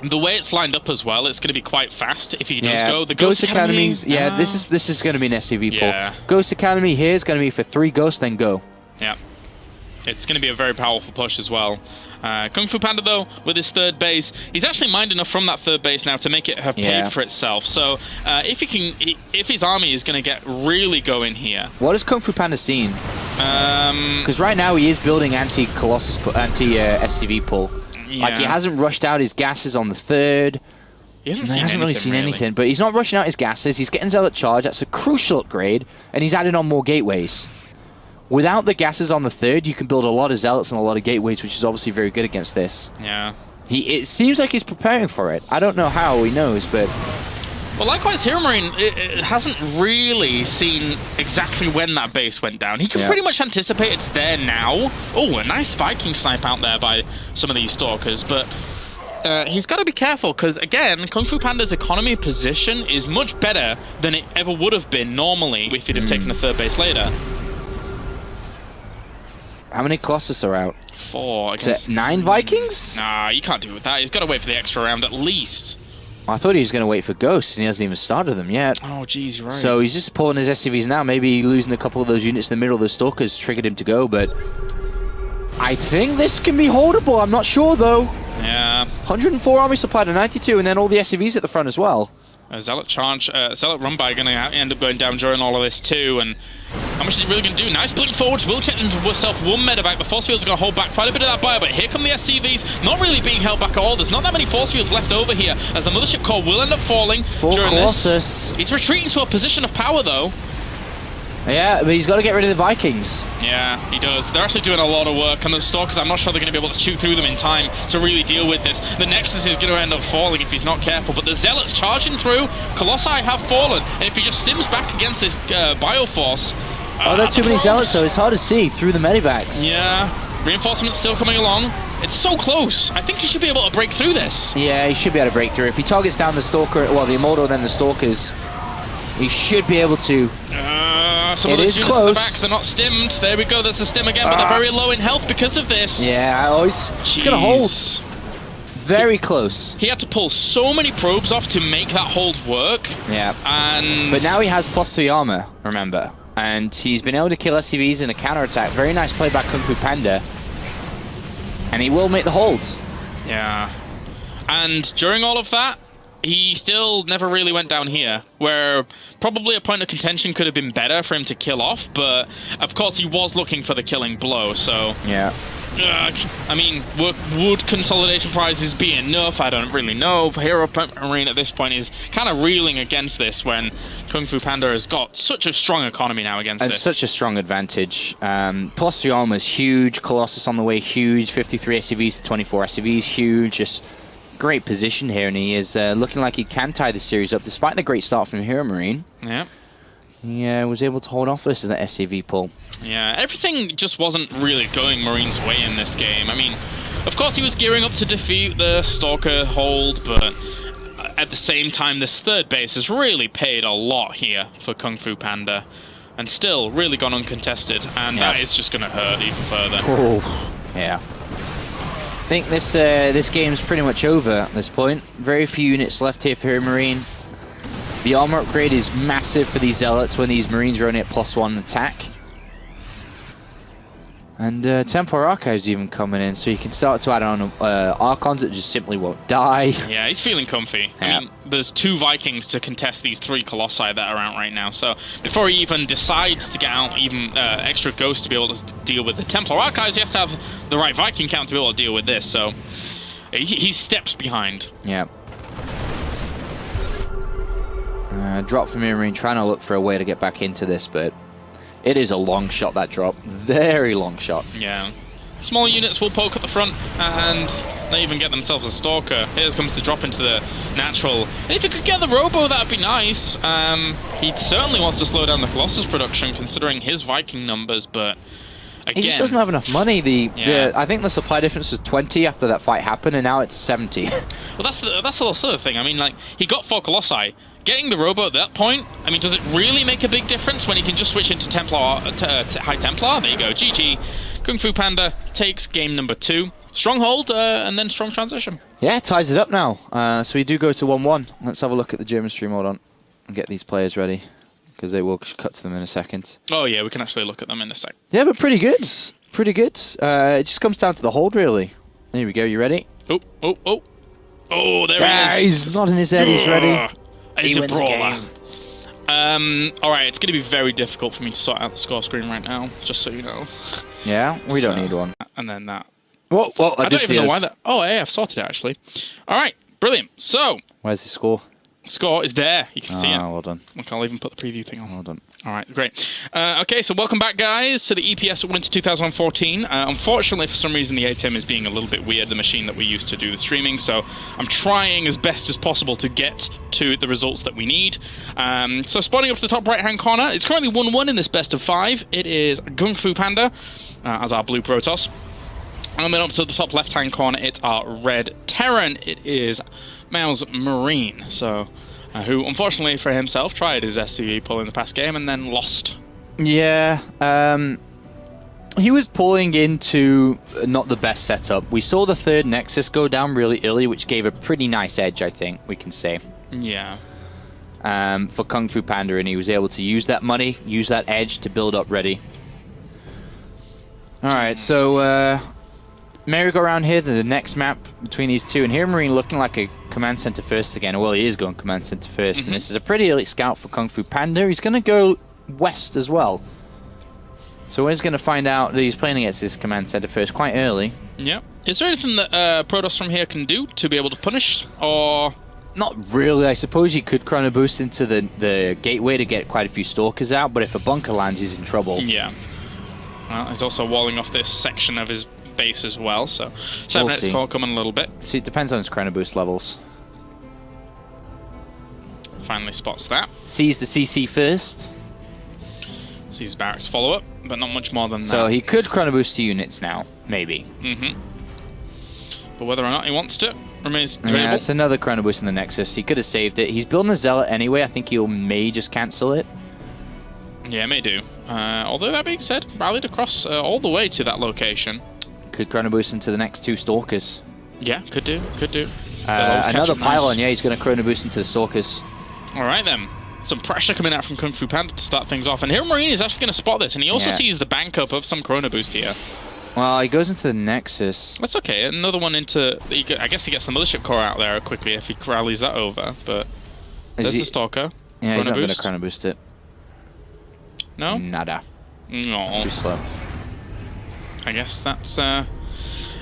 The way it's lined up as well, it's going to be quite fast if he does go. The Ghost Academies, yeah, this is going to be an SCV pull. Ghost Academy here is going to be for 3 ghosts, then go. Yeah. It's going to be a very powerful push as well. GunGFuBanDa, though, with his third base, he's actually mined enough from that third base now to make it have paid for itself. So if his army is going to get really going here. What has GunGFuBanDa seen? Because right now he is building anti-Colossus, anti-SCV pull. Yeah. Like, he hasn't rushed out his gases on the third. He hasn't really seen anything, but he's not rushing out his gases. He's getting Zealot Charge. That's a crucial upgrade, and he's adding on more gateways. Without the gases on the third, you can build a lot of Zealots and a lot of gateways, which is obviously very good against this. Yeah. It seems like he's preparing for it. I don't know how he knows, but... Well, likewise, HeRoMaRinE it hasn't really seen exactly when that base went down. He can pretty much anticipate it's there now. Oh, a nice Viking snipe out there by some of these Stalkers, but he's got to be careful, because, again, GunGFuBanDa's economy position is much better than it ever would have been normally if he'd have taken the third base later. How many Colossus are out? 4. Is it 9 Vikings? Nah, you can't do with that. He's got to wait for the extra round at least. I thought he was going to wait for Ghosts, and he hasn't even started them yet. Oh, jeez, right. So he's just pulling his SCVs now. Maybe losing a couple of those units in the middle of the Stalkers triggered him to go, but I think this can be holdable. I'm not sure, though. Yeah. 104 army supply to 92, and then all the SCVs at the front as well. Zealot charge, Zealot run by going to end up going down during all of this too, and how much is he really going to do? Nice blink forwards, will get himself 1 medevac. The force field's going to hold back quite a bit of that bio, but here come the SCVs, not really being held back at all. There's not that many force fields left over here, as the mothership core will end up falling during Colossus. this. He's retreating to a position of power, though. Yeah, but he's got to get rid of the Vikings. Yeah, he does. They're actually doing a lot of work, and the Stalkers, I'm not sure they're going to be able to chew through them in time to really deal with this. The Nexus is going to end up falling if he's not careful, but the Zealots charging through. Colossi have fallen, and if he just stims back against this Bioforce... Oh, there are too many Zealots, so it's hard to see through the medivacs. Yeah, reinforcements still coming along. It's so close. I think he should be able to break through this. Yeah, he should be able to break through. If he targets down the Stalker, well, the Immortal, then the Stalkers, he should be able to... Some of those units in the back, they're not stimmed. There we go, there's a stim again, but they're very low in health because of this. Yeah, he's going to hold. Very close. He had to pull so many probes off to make that hold work. Yeah. But now he has +3 armor, remember. And he's been able to kill SCVs in a counterattack. Very nice play by GunGFuBanDa. And he will make the holds. Yeah. And during all of that, he still never really went down here, where probably a point of contention could have been better for him to kill off, but of course he was looking for the killing blow, so... Yeah. I mean, would consolidation prizes be enough? I don't really know. HeRoMaRinE at this point is kind of reeling against this when GunGFuBanDa has got such a strong economy now against this. And such a strong advantage. Plus 3 armor is huge. Colossus on the way, huge. 53 SCVs to 24 SCVs, huge. Just great position here, and he is looking like he can tie the series up despite the great start from HeRoMaRinE. Yeah. He was able to hold off this in the SCV pull. Yeah, everything just wasn't really going Marine's way in this game. I mean, of course he was gearing up to defeat the Stalker hold, but at the same time, this third base has really paid a lot here for GunGFuBanDa, and still really gone uncontested, and that is just going to hurt even further. Oh, yeah. I think this game's pretty much over at this point. Very few units left here for HeRoMaRinE. The armor upgrade is massive for these Zealots when these Marines are only at +1 attack. And Templar Archives even coming in, so you can start to add on Archons that just simply won't die. Yeah, he's feeling comfy. Yeah. I mean, there's 2 Vikings to contest these 3 Colossi that are out right now, so before he even decides to get out even extra Ghosts to be able to deal with the Templar Archives, he has to have the right Viking count to be able to deal with this, so he steps behind. Yeah. Drop from HeRoMaRinE, trying to look for a way to get back into this, but it is a long shot, that drop. Very long shot. Yeah. Small units will poke at the front, and they even get themselves a Stalker. Here comes the drop into the natural. And if you could get the Robo, that'd be nice. He certainly wants to slow down the Colossus production, considering his Viking numbers, but again... He just doesn't have enough money. I think the supply difference was 20 after that fight happened, and now it's 70. Well, that's the sort of thing. I mean, like, he got 4 Colossi. Getting the Robo at that point, I mean, does it really make a big difference when he can just switch into Templar, to High Templar? There you go, GG. GunGFuBanDa takes game number 2. Stronghold, and then strong transition. Yeah, ties it up now. So we do go to 1-1. Let's have a look at the German stream, hold on, and get these players ready, because they will cut to them in a second. Oh yeah, we can actually look at them in a sec. Yeah, but pretty good. Pretty good. It just comes down to the hold, really. There we go, you ready? Oh, oh, oh. Oh, there he is. He's nodding his head, he's ready. He's a wins brawler. Alright, it's going to be very difficult for me to sort out the score screen right now, just so you know. Yeah, we don't need one. And then that. Whoa, I don't even know why that... Oh, yeah, I've sorted it, actually. Alright, brilliant. So... Where's the score? Score is there. You can see it. Well done. Look, I'll even put the preview thing on. Well done. All right, great. Okay, so welcome back, guys, to the EPS Winter 2014. Unfortunately, for some reason, the ATEM is being a little bit weird, the machine that we used to do the streaming, so I'm trying as best as possible to get to the results that we need. So spawning up to the top right-hand corner, it's currently 1-1 in this best of 5. It is GunGFuBanDa as our blue Protoss. And then up to the top left-hand corner, it's our red Terran. It is HeRoMaRinE, so who, unfortunately for himself, tried his SCV pull in the past game and then lost. Yeah, he was pulling into not the best setup. We saw the third Nexus go down really early, which gave a pretty nice edge, I think, we can say. Yeah. For GunGFuBanDa, and he was able to use that money, use that edge to build up ready. Alright, so merry-go-round here to the next map between these two, and HeRoMaRinE looking like a command center first again. Well, he is going command center first, and this is a pretty early scout for GunGFuBanDa. He's going to go west as well. So we're going to find out that he's playing against this command center first quite early. Yeah. Is there anything that Protoss from here can do to be able to punish, or...? Not really. I suppose he could chrono boost into the gateway to get quite a few stalkers out, but if a bunker lands, he's in trouble. Yeah. Well, he's also walling off this section of his base as well, so 7 minutes call coming a little bit. See, it depends on his chrono boost levels. Finally spots that. Sees the CC first. Sees Barracks follow up, but not much more than that. So he could chrono boost to units now, maybe. But whether or not he wants to remains debatable. Yeah, it's another chrono boost in the Nexus. He could have saved it. He's building a Zealot anyway. I think he may just cancel it. Yeah, may do. Although that being said, rallied across all the way to that location. Could chrono boost into the next 2 Stalkers. Yeah, could do, could do. Another pylon, yeah, he's going to chrono boost into the Stalkers. Alright then. Some pressure coming out from GunGFuBanDa to start things off, and HeRoMaRinE is actually going to spot this, and he also sees the bank up of some chrono boost here. Well, he goes into the Nexus. That's okay. Another one into... I guess he gets the Mothership Core out there quickly if he rallies that over, but... There's the Stalker. Yeah, he's not going to chrono boost it. No? Nada. No. Too slow. I guess that's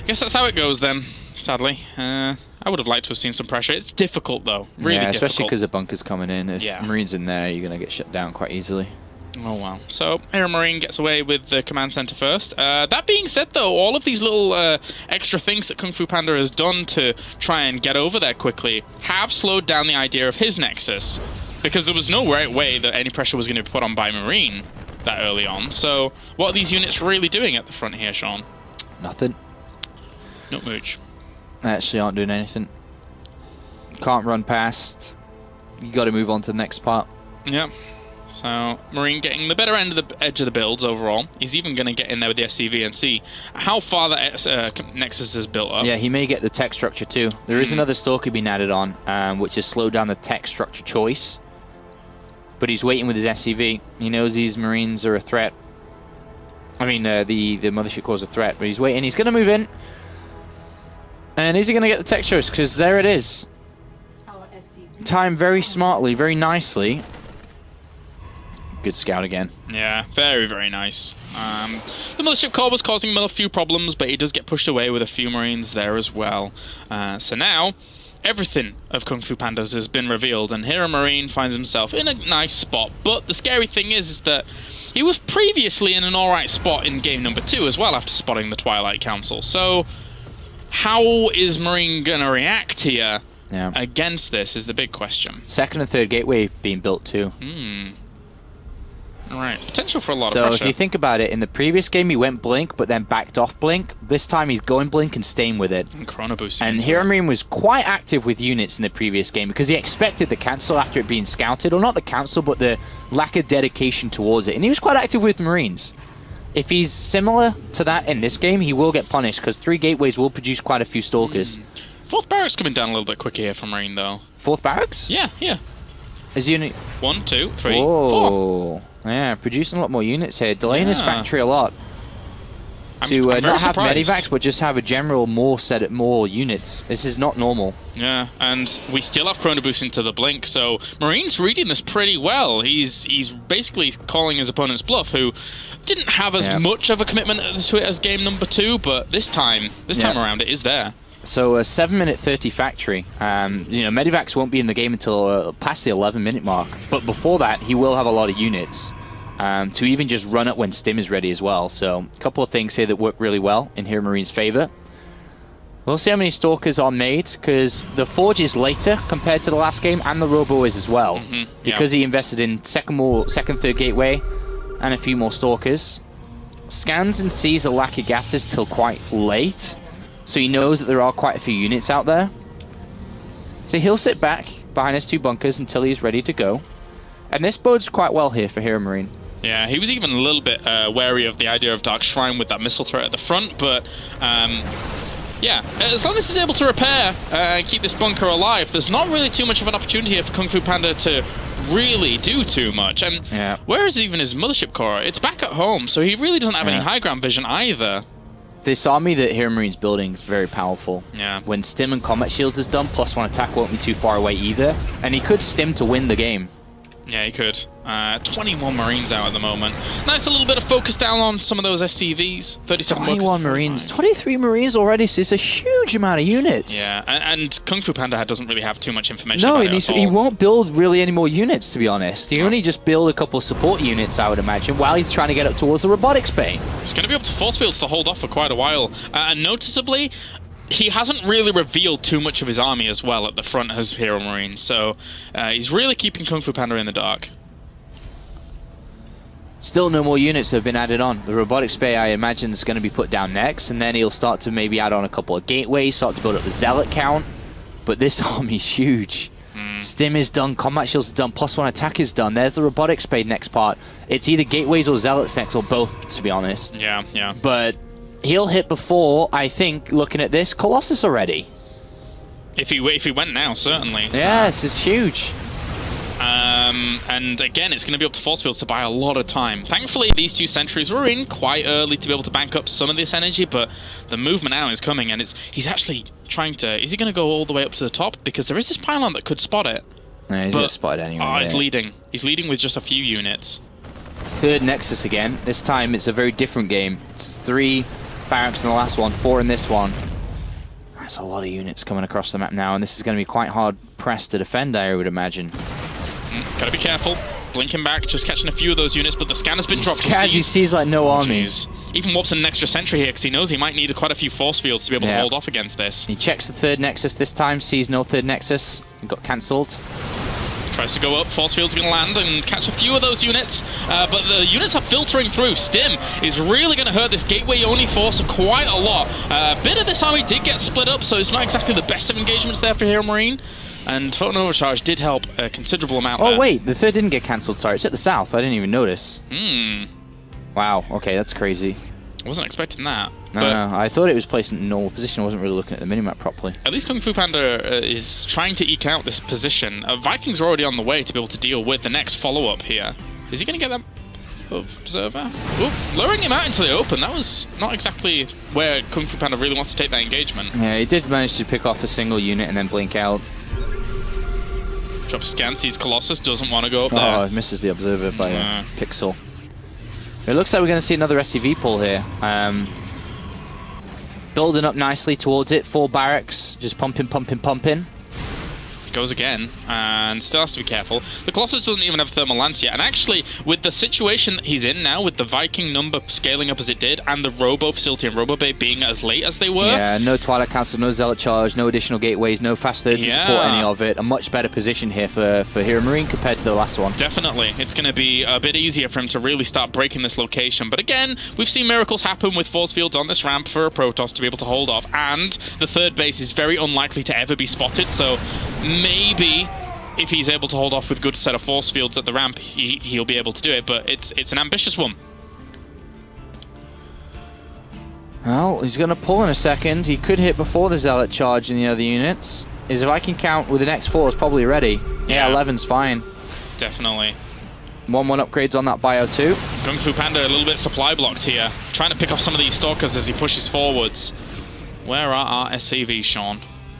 guess that's how it goes then, sadly. I would have liked to have seen some pressure. It's difficult, though. Really difficult. Especially because the bunker's coming in. If Marines in there, you're going to get shut down quite easily. Oh, wow. So, HeRoMaRinE gets away with the command center first. That being said, though, all of these little extra things that GunGFuBanDa has done to try and get over there quickly have slowed down the idea of his Nexus. Because there was no right way that any pressure was going to be put on by Marine that early on. So, what are these units really doing at the front here, Sean? Nothing. Not much. They actually aren't doing anything. Can't run past. You got to move on to the next part. Yeah. So, Marine getting the better end of the edge of the builds overall. He's even going to get in there with the SCV and see how far that Nexus is built up. Yeah, he may get the tech structure too. There is another Stalker being added on, which has slowed down the tech structure choice. But he's waiting with his SCV. He knows these Marines are a threat. I mean, the mothership cores a threat, but he's waiting. He's going to move in. And is he going to get the tech choice? Because there it is. Timed very smartly, very nicely. Good scout again. Yeah, very, very nice. The mothership core was causing him a few problems, but he does get pushed away with a few Marines there as well. So now, everything of GunGFuBanDa's has been revealed, and HeRoMaRinE finds himself in a nice spot. But the scary thing is that he was previously in an alright spot in game number 2 as well after spotting the Twilight Council. So, how is Marine going to react here against this is the big question. Second and third gateway being built too. Alright, potential for a lot of pressure. pressure. So if you think about it, in the previous game he went blink, but then backed off blink. This time he's going blink and staying with it. And chrono boosting. And HeRoMaRinE was quite active with units in the previous game because he expected the cancel after it being scouted, or not the cancel, but the lack of dedication towards it. And he was quite active with Marines. If he's similar to that in this game, he will get punished because 3 gateways will produce quite a few Stalkers. Fourth barracks coming down a little bit quicker here from Marine, though. Fourth barracks? Yeah. His unit. 1, 2, 3, Whoa. 4. Yeah, producing a lot more units here. Delaying his factory a lot. To not have medivacs, but just have a general more units. This is not normal. Yeah, and we still have chrono boosting to the blink, so Marine's reading this pretty well. He's basically calling his opponent's bluff, who didn't have as much of a commitment to it as game number 2, but this time around it is there. So a 7-minute 30 factory. Medivacs won't be in the game until past the 11-minute mark. But before that, he will have a lot of units to even just run it when Stim is ready as well. So a couple of things here that work really well in HeRoMaRinE's favor. We'll see how many Stalkers are made, because the Forge is later compared to the last game, and the Robo is as well. Because he invested in second, third gateway, and a few more Stalkers. Scans and sees the lack of gases till quite late. So he knows that there are quite a few units out there. So he'll sit back behind his 2 bunkers until he's ready to go. And this bodes quite well here for HeRoMaRinE. Yeah, he was even a little bit wary of the idea of Dark Shrine with that missile turret at the front, but yeah, as long as he's able to repair and keep this bunker alive, there's not really too much of an opportunity here for GunGFuBanDa to really do too much. And where is even his mothership core? It's back at home, so he really doesn't have any high ground vision either. This army that HeRoMaRinE's building is very powerful. Yeah. When Stim and Combat Shields is done, +1 attack won't be too far away either. And he could Stim to win the game. Yeah, he could. 21 Marines out at the moment. Nice, a little bit of focus down on some of those SCVs. 37 21 Marines. 23 Marines already, so it's a huge amount of units. Yeah, and GunGFuBanDa doesn't really have too much information about it at all. He won't build really any more units, to be honest. He only just build a couple of support units, I would imagine, while he's trying to get up towards the robotics bay. It's going to be up to force fields to hold off for quite a while. And noticeably, he hasn't really revealed too much of his army as well at the front as HeRoMaRinE, so he's really keeping GunGFuBanDa in the dark. Still no more units have been added on. The robotics bay, I imagine, is going to be put down next, and then he'll start to maybe add on a couple of gateways, start to build up the zealot count. But this army's huge. Stim is done, combat shields is done, +1 attack is done. There's the robotics bay next part. It's either gateways or zealots next, or both, to be honest. Yeah. But he'll hit before, I think, looking at this, Colossus already. If he went now, certainly. Yeah, this is huge. And again, it's going to be up to force fields to buy a lot of time. Thankfully, these 2 sentries were in quite early to be able to bank up some of this energy, but the movement now is coming, and he's actually trying to... Is he going to go all the way up to the top? Because there is this pylon that could spot it. No, he's going to spot it anyway. Oh, he's leading. He's leading with just a few units. Third Nexus again. This time it's a very different game. It's 3 barracks in the last one, 4 in this one. That's a lot of units coming across the map now, and this is going to be quite hard pressed to defend, I would imagine. Gotta be careful. Blinking back, just catching a few of those units, but the scanner's been dropped. He sees like no army. Even warps in an extra sentry here because he knows he might need quite a few force fields to be able to hold off against this. He checks the third nexus this time, sees no third nexus, and got cancelled. Tries to go up, force field's going to land and catch a few of those units, but the units are filtering through. Stim is really going to hurt this gateway-only force quite a lot. A bit of this army did get split up, so it's not exactly the best of engagements there for HeRoMaRinE. And Photon Overcharge did help a considerable amount there. Oh wait, the third didn't get cancelled, sorry. It's at the south, I didn't even notice. Wow, okay, that's crazy. I wasn't expecting that. No, I thought it was placed in a normal position. I wasn't really looking at the minimap properly. At least GunGFuBanDa is trying to eke out this position. Vikings are already on the way to be able to deal with the next follow-up here. Is he going to get that observer? Oop, luring him out into the open. That was not exactly where GunGFuBanDa really wants to take that engagement. Yeah, he did manage to pick off a single unit and then blink out. Drop a scan, sees Colossus, doesn't want to go up there. Oh, misses the observer by a pixel. It looks like we're going to see another SCV pull here. Building up nicely towards it. 4 barracks, just pumping. Goes again, and still has to be careful. The Colossus doesn't even have thermal lance yet, and actually, with the situation that he's in now, with the Viking number scaling up as it did, and the Robo facility and Robo Bay being as late as they were. Yeah, no Twilight Council, no Zealot Charge, no additional gateways, no fast third to support any of it. A much better position here for HeRoMaRinE compared to the last one. Definitely. It's going to be a bit easier for him to really start breaking this location. But again, we've seen miracles happen with force fields on this ramp for a Protoss to be able to hold off, and the third base is very unlikely to ever be spotted, so maybe if he's able to hold off with good set of force fields at the ramp, he'll be able to do it, but it's an ambitious one. Well, he's going to pull in a second. He could hit before the Zealot Charge and the other units. His Viking count with the next 4 is probably ready. Yeah, 11's fine. Definitely. 1-1 upgrades on that bio too. GunGFuBanDa a little bit supply blocked here, trying to pick off some of these Stalkers as he pushes forwards. Where are our SCVs, Sean?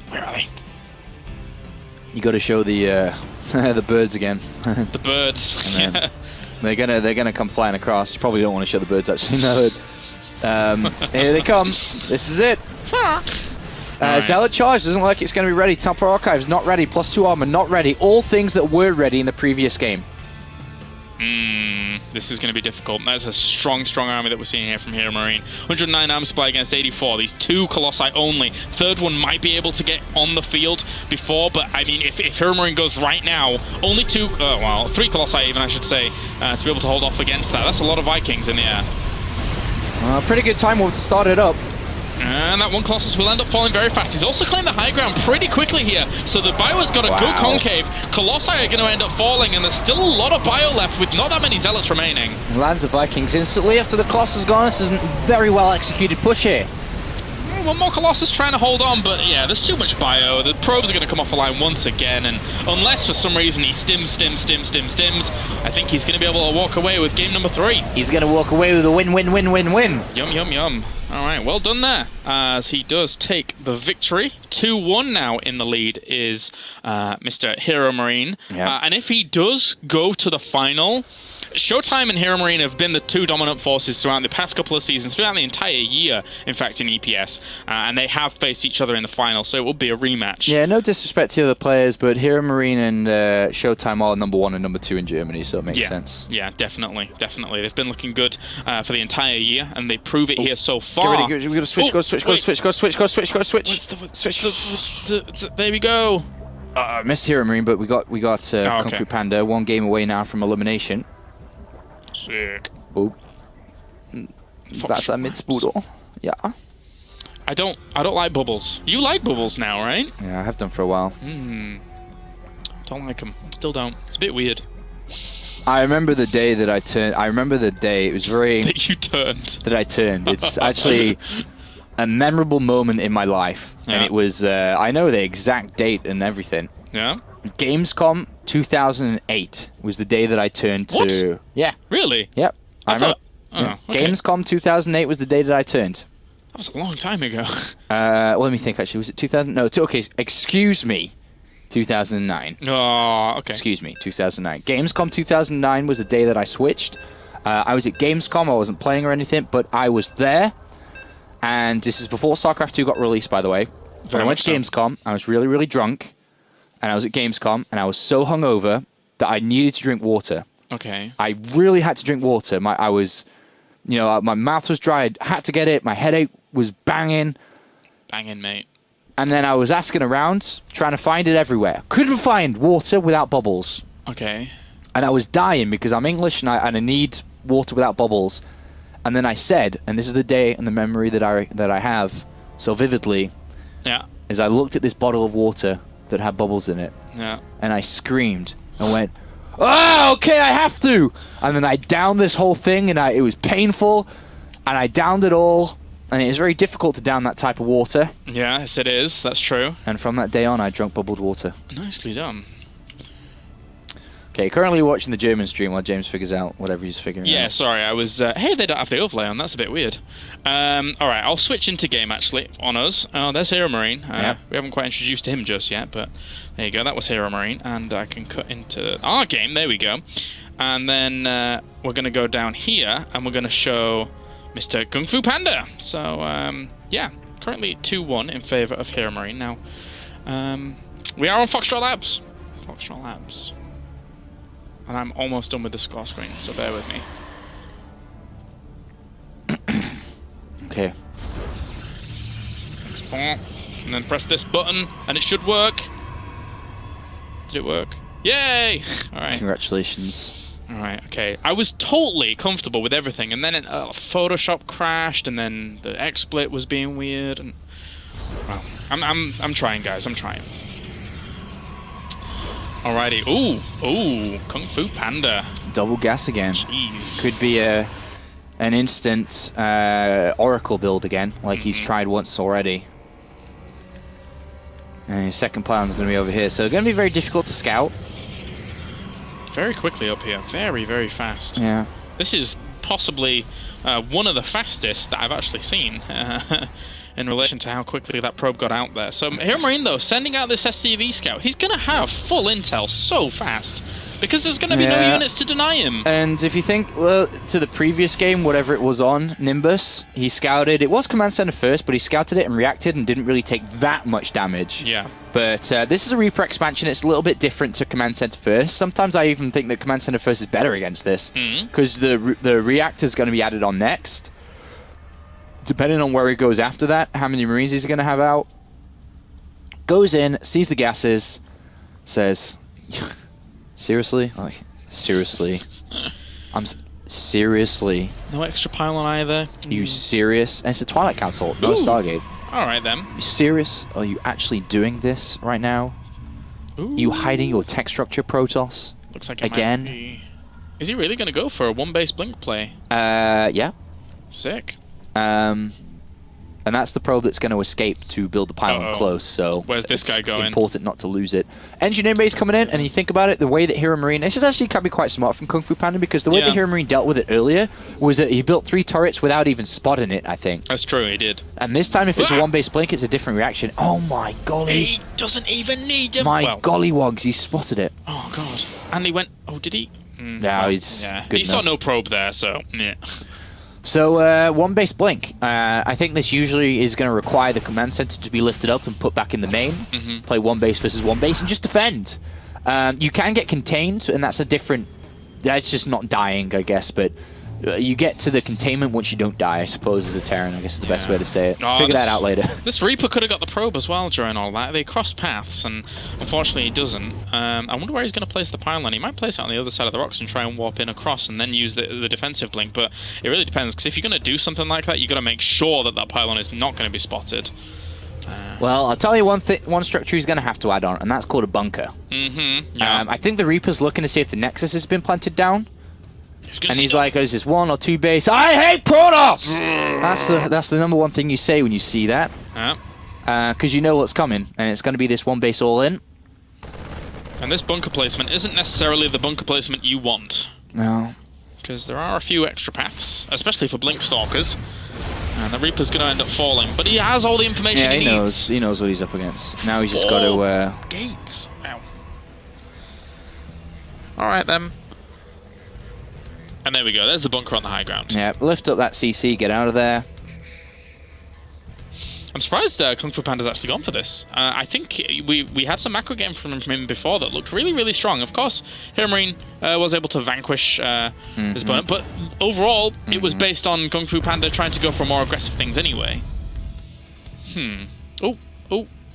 Where are they? You got to show the the birds again. The birds. Yeah. They're gonna come flying across. You probably don't want to show the birds actually. No. Here they come. This is it. Right. Zealot Charge doesn't look like it's going to be ready. Temporal Archives not ready. +2 armor not ready. All things that were ready in the previous game. This is going to be difficult. That's a strong army that we're seeing here from HeRoMaRinE. 109 armor supply against 84. These 2 Colossi only. Third one might be able to get on the field before, but I mean, if HeRoMaRinE goes right now, only 3 Colossi even, I should say, to be able to hold off against that. That's a lot of Vikings in the air. Pretty good time to start it up. And that one Colossus will end up falling very fast. He's also claimed the high ground pretty quickly here. So the bio has got a good concave. Colossi are going to end up falling, and there's still a lot of bio left with not that many Zealots remaining. Lands the Vikings instantly after the Colossus is gone. This is a very well executed push here. One more Colossus trying to hold on, but yeah, there's too much bio. The probes are going to come off the line once again, and unless for some reason he stims, I think he's going to be able to walk away with game number 3. He's going to walk away with a win. Yum. All right, well done there, as he does take the victory. 2-1 now in the lead is Mr. HeRoMaRinE. Yeah. And if he does go to the final, Showtime and HeRoMaRinE have been the 2 dominant forces throughout the past couple of seasons, throughout the entire year, in fact, in EPS. And they have faced each other in the final, so it will be a rematch. Yeah, no disrespect to the other players, but HeRoMaRinE and Showtime are number 1 and number 2 in Germany, so it makes sense. Yeah, definitely. They've been looking good for the entire year, and they prove it here so far. Get ready, we gotta switch, go switch. There we go. Missed HeRoMaRinE, but we got GunGFuBanDa 1 game away now from elimination. Sick. Oh, that's a mid-spoodle. Yeah. I don't like bubbles. You like bubbles now, right? Yeah, I have done for a while. Don't like them. Still don't. It's a bit weird. I remember the day that I turned. It was very... That you turned. That I turned. It's actually a memorable moment in my life. Yeah. And it was... I know the exact date and everything. Yeah? Gamescom 2008 was the day that I turned to... What? Yeah. Really? Yep. I remember. Okay. Gamescom 2008 was the day that I turned. That was a long time ago. Let me think, actually. Was it 2000? No, okay, excuse me. 2009. Oh, okay. Excuse me, 2009. Gamescom 2009 was the day that I switched. I was at Gamescom. I wasn't playing or anything, but I was there. And this is before StarCraft 2 got released, by the way. When I went to Gamescom, I was really, really drunk. And I was at Gamescom, and I was so hungover that I needed to drink water. Okay. I really had to drink water. My mouth was dry. I had to get it. My headache was banging. Banging, mate. And then I was asking around, trying to find it everywhere. Couldn't find water without bubbles. Okay. And I was dying because I'm English and I need water without bubbles. And then I said, and this is the day and the memory that I have so vividly, is I looked at this bottle of water that had bubbles in it. Yeah. And I screamed and went, "Oh, okay, I have to." And then I downed this whole thing, and it was painful, and I downed it all, and it was very difficult to down that type of water. Yeah, yes it is. That's true. And from that day on, I drank bubbled water. Nicely done. Okay, currently watching the German stream while James figures out whatever he's figuring out. Yeah, sorry, I was... hey, they don't have the overlay on. That's a bit weird. Alright, I'll switch into game, actually, on us. Oh, there's HeRoMaRinE. We haven't quite introduced him just yet, but there you go. That was HeRoMaRinE, and I can cut into our game. There we go. And then we're going to go down here, and we're going to show Mr. GunGFuBanDa. So, yeah, currently 2-1 in favour of HeRoMaRinE. Now, we are on Foxtrot Labs. Foxtrot Labs. And I'm almost done with the score screen, so bear with me. Okay. Export. And then press this button, and it should work. Did it work? Yay! Alright. Congratulations. Alright, okay. I was totally comfortable with everything, and then Photoshop crashed, and then the XSplit was being weird, and... Well, I'm trying, guys. I'm trying. Alrighty. Ooh, GunGFuBanDa. Double gas again. Jeez. Could be an instant Oracle build again, like he's tried once already. And his second plan's going to be over here, so it's going to be very difficult to scout. Very quickly up here. Very, very fast. Yeah. This is possibly one of the fastest that I've actually seen. In relation to how quickly that probe got out there. So HeRoMaRinE, though, sending out this SCV scout, he's going to have full intel so fast because there's going to be no units to deny him. And if you think, well, to the previous game, whatever it was on, Nimbus, he scouted, it was Command Center first, but he scouted it and reacted and didn't really take that much damage. Yeah. But this is a Reaper expansion. It's a little bit different to Command Center first. Sometimes I even think that Command Center first is better against this because the reactor's going to be added on next. Depending on where he goes after that, how many Marines he's going to have out. Goes in, sees the gases, says, seriously? Like, seriously? Seriously? No extra pylon either. Are you serious? And it's a Twilight Council, not a Stargate. Alright then. Are you serious? Are you actually doing this right now? Are you hiding your tech structure, Protoss? Looks like it again. Might be... Is he really going to go for a one-base blink play? Yeah. Sick. And that's the probe that's going to escape to build the pylon close, so where's this guy going? Important not to lose it. Engineering base coming in, and you think about it, the way that HeRoMaRinE... This is actually can be quite smart from GunGFuBanDa, because the way that HeRoMaRinE dealt with it earlier was that he built 3 turrets without even spotting it, I think. That's true, he did. And this time, if it's a one-base blink, it's a different reaction. Oh my golly. He doesn't even need him. My gollywogs, he spotted it. Oh god. And he went... Oh, did he? No, he's good He saw no probe there, so... Yeah. So, one base blink. I think this usually is going to require the command center to be lifted up and put back in the main. Play one base versus one base and just defend. You can get contained, and that's a different... That's just not dying, I guess, but you get to the containment once you don't die, I suppose, as a Terran, I guess is the best way to say it. Figure that out later. This Reaper could have got the probe as well during all that. They crossed paths, and unfortunately he doesn't. I wonder where he's going to place the pylon. He might place it on the other side of the rocks and try and warp in across and then use the defensive blink, but it really depends, because if you're going to do something like that, you've got to make sure that that pylon is not going to be spotted. Well, I'll tell you one structure he's going to have to add on, and that's called a bunker. Yeah. I think the Reaper's looking to see if the Nexus has been planted down. And he's like, oh, is this 1 or 2 base? I hate Protoss! That's the number one thing you say when you see that. Because you know what's coming, and it's going to be this 1 base all in. And this bunker placement isn't necessarily the bunker placement you want. No. Because there are a few extra paths, especially for Blink Stalkers. And the Reaper's going to end up falling, but he has all the information he needs. He knows what he's up against. Now he's just got to... gates. Ow. Alright then. And there we go, there's the bunker on the high ground. Yeah, lift up that CC, get out of there. I'm surprised GunGFuBanDa's actually gone for this. I think we had some macro game from him before that looked really, really strong. Of course, HeRoMaRinE was able to vanquish his opponent, but overall, it was based on GunGFuBanDa trying to go for more aggressive things anyway. Oh,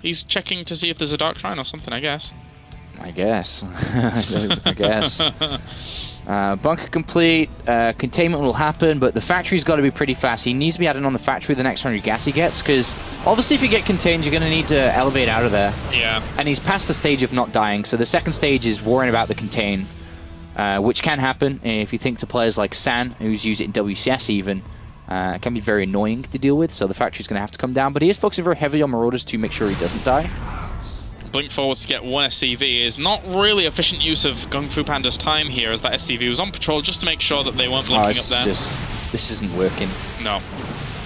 he's checking to see if there's a Dark Shrine or something, I guess. I guess. I guess. Bunker complete. Containment will happen, but the factory's got to be pretty fast. He needs to be adding on the factory the next 100 gas he gets, because obviously if you get contained, you're going to need to elevate out of there. Yeah. And he's past the stage of not dying, so the second stage is worrying about the contain, which can happen if you think to players like San, who's used it in WCS even. It can be very annoying to deal with, so the factory's going to have to come down, but he is focusing very heavily on Marauders to make sure he doesn't die. Blink forwards to get one SCV is not really efficient use of GunGFuBanDa's time here, as that SCV was on patrol just to make sure that they weren't blinking up there. This isn't working. No.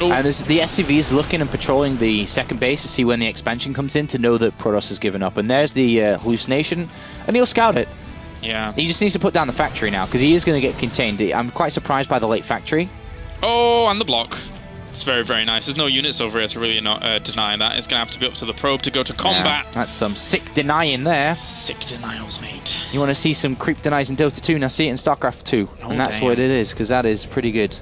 Ooh. And the SCV is looking and patrolling the second base to see when the expansion comes in to know that Protoss has given up. And there's the hallucination, and he'll scout it. Yeah. He just needs to put down the factory now, because he is going to get contained. I'm quite surprised by the late factory. Oh, and the block. It's very, very nice. There's no units over here to really deny that. It's going to have to be up to the probe to go to combat. Yeah, that's some sick denying there. Sick denials, mate. You want to see some creep denies in Dota 2? Now see it in StarCraft 2. Oh, and that's damn. what it is, because that is pretty good.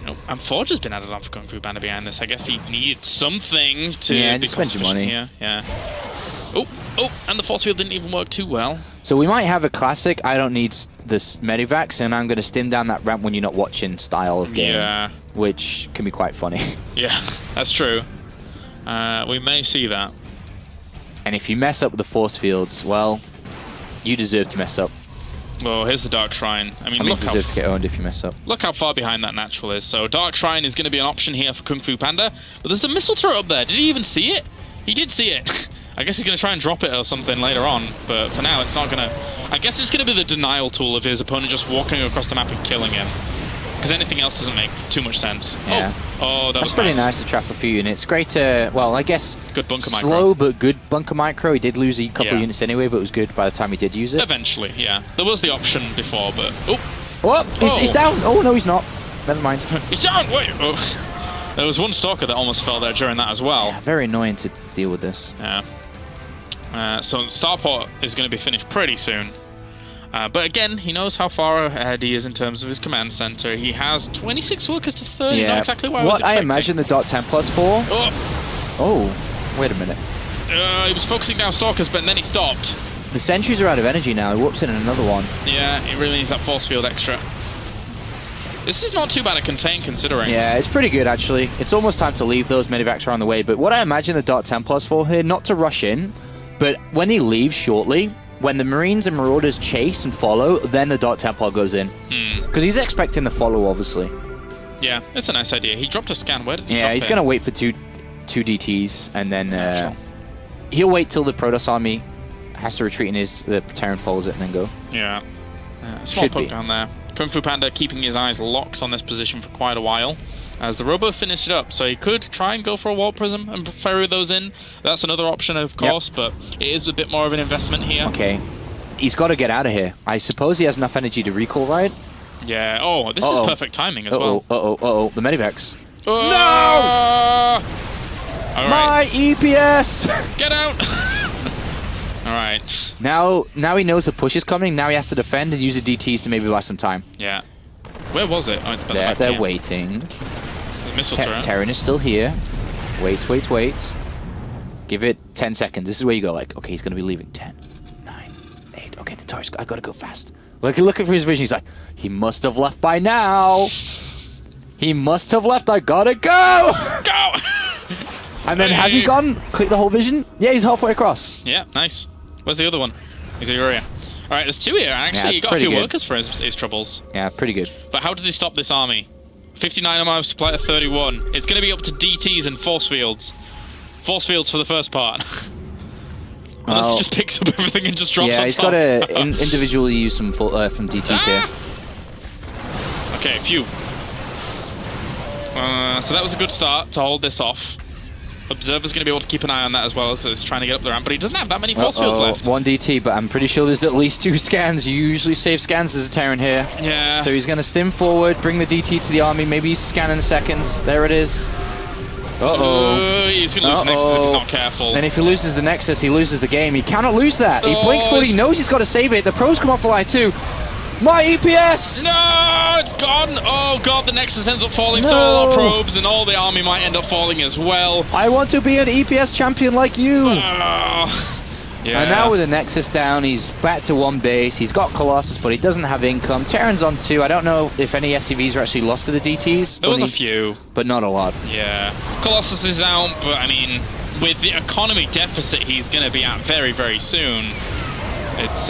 Nope. And Forge has been added on for GunGFuBanDa behind this. I guess he needed something to be just spend your money. Here. Yeah. Oh, and the force field didn't even work too well. So we might have a classic, I don't need this Medivacs, and I'm going to stim down that ramp when you're not watching style of game. Yeah. Which can be quite funny. Yeah, that's true. We may see that. And if you mess up with the force fields, well, you deserve to mess up. Well, here's the Dark Shrine. I mean, You deserve to get owned if you mess up. Look how far behind that natural is. So Dark Shrine is going to be an option here for GunGFuBanDa. But there's a missile turret up there. Did he even see it? He did see it. I guess he's going to try and drop it or something later on. But for now, it's not going to... I guess it's going to be the denial tool of his opponent just walking across the map and killing him. Because anything else doesn't make too much sense. Yeah. Oh, that was pretty nice to trap a few units. Great to, well, I guess good bunker micro. Slow but good bunker micro. He did lose a couple of units anyway, but it was good by the time he did use it. Eventually, yeah. There was the option before, but... He's down! Oh, no, he's not. Never mind. He's down! Wait! Oh. There was one stalker that almost fell there during that as well. Yeah, very annoying to deal with this. Yeah. So Starport is going to be finished pretty soon. But again, he knows how far ahead he is in terms of his command center. He has 26 workers to 30, yeah. Not exactly what I was expecting. I imagine the .10 plus 4. Oh, wait a minute. He was focusing down stalkers, but then he stopped. The sentries are out of energy now. He whoops in another one. Yeah, he really needs that force field extra. This is not too bad a contain, considering. Yeah, it's pretty good, actually. It's almost time to leave. Those medivacs are on the way. But what I imagine the .10 plus 4 here, not to rush in, but when he leaves shortly, when the Marines and Marauders chase and follow, then the Templar goes in. Because he's expecting the follow, obviously. Yeah, it's a nice idea. He dropped a scan. Where did he drop Yeah, he's going to wait for two DTs, and then he'll wait till the Protoss army has to retreat and the Terran follows it and then go. Yeah. Small poke down there. GunGFuBanDa keeping his eyes locked on this position for quite a while, as the Robo finished it up. So he could try and go for a wall prism and ferry those in. That's another option, of course, but it is a bit more of an investment here. Okay. He's got to get out of here. I suppose he has enough energy to recall, right? Yeah. Oh, this is perfect timing as well. The medivacs. No! All My right. EPS! Get out! All right. Now he knows the push is coming. Now he has to defend and use the DTs to maybe buy some time. Yeah. Where was it? Oh, it's better back They're here. waiting. The missile turret. Terran is still here. Wait. Give it 10 seconds. This is where you go like, okay, he's going to be leaving. 10, 9, 8. Okay, the turret's... I got to go fast. Looking for his vision. He's like, he must have left by now. He must have left. I got to go. Go! And then has he gone? Click the whole vision? Yeah, he's halfway across. Yeah, nice. Where's the other one? He's here. All right, there's two here. Actually, he got a few workers for his troubles. Yeah, pretty good. But how does he stop this army? 59 ammo supply at 31. It's going to be up to DTs and force fields. Force fields for the first part. Unless he just picks up everything and just drops on top. Yeah, he's got to individually use some DTs here. Okay, phew. So that was a good start to hold this off. Observer's going to be able to keep an eye on that as well as he's trying to get up the ramp, but he doesn't have that many force fields left. One DT, but I'm pretty sure there's at least 2 scans. You usually save scans as a Terran here. Yeah. So he's going to stim forward, bring the DT to the army, maybe scan in seconds. There it is. Uh-oh. He's going to lose the Nexus if he's not careful. And if he loses the Nexus, he loses the game. He cannot lose that. He blinks forward. He knows he's got to save it. The pros come off the line too. My EPS! No, it's gone. Oh god, the Nexus ends up falling, so all our probes and all the army might end up falling as well. I want to be an EPS champion like you. Yeah. And now with the Nexus down, he's back to 1 base. He's got Colossus, but he doesn't have income. Terran's on 2. I don't know if any SCVs are actually lost to the DTs. There was a few. But not a lot. Yeah. Colossus is out, but I mean, with the economy deficit he's going to be at very, very soon, it's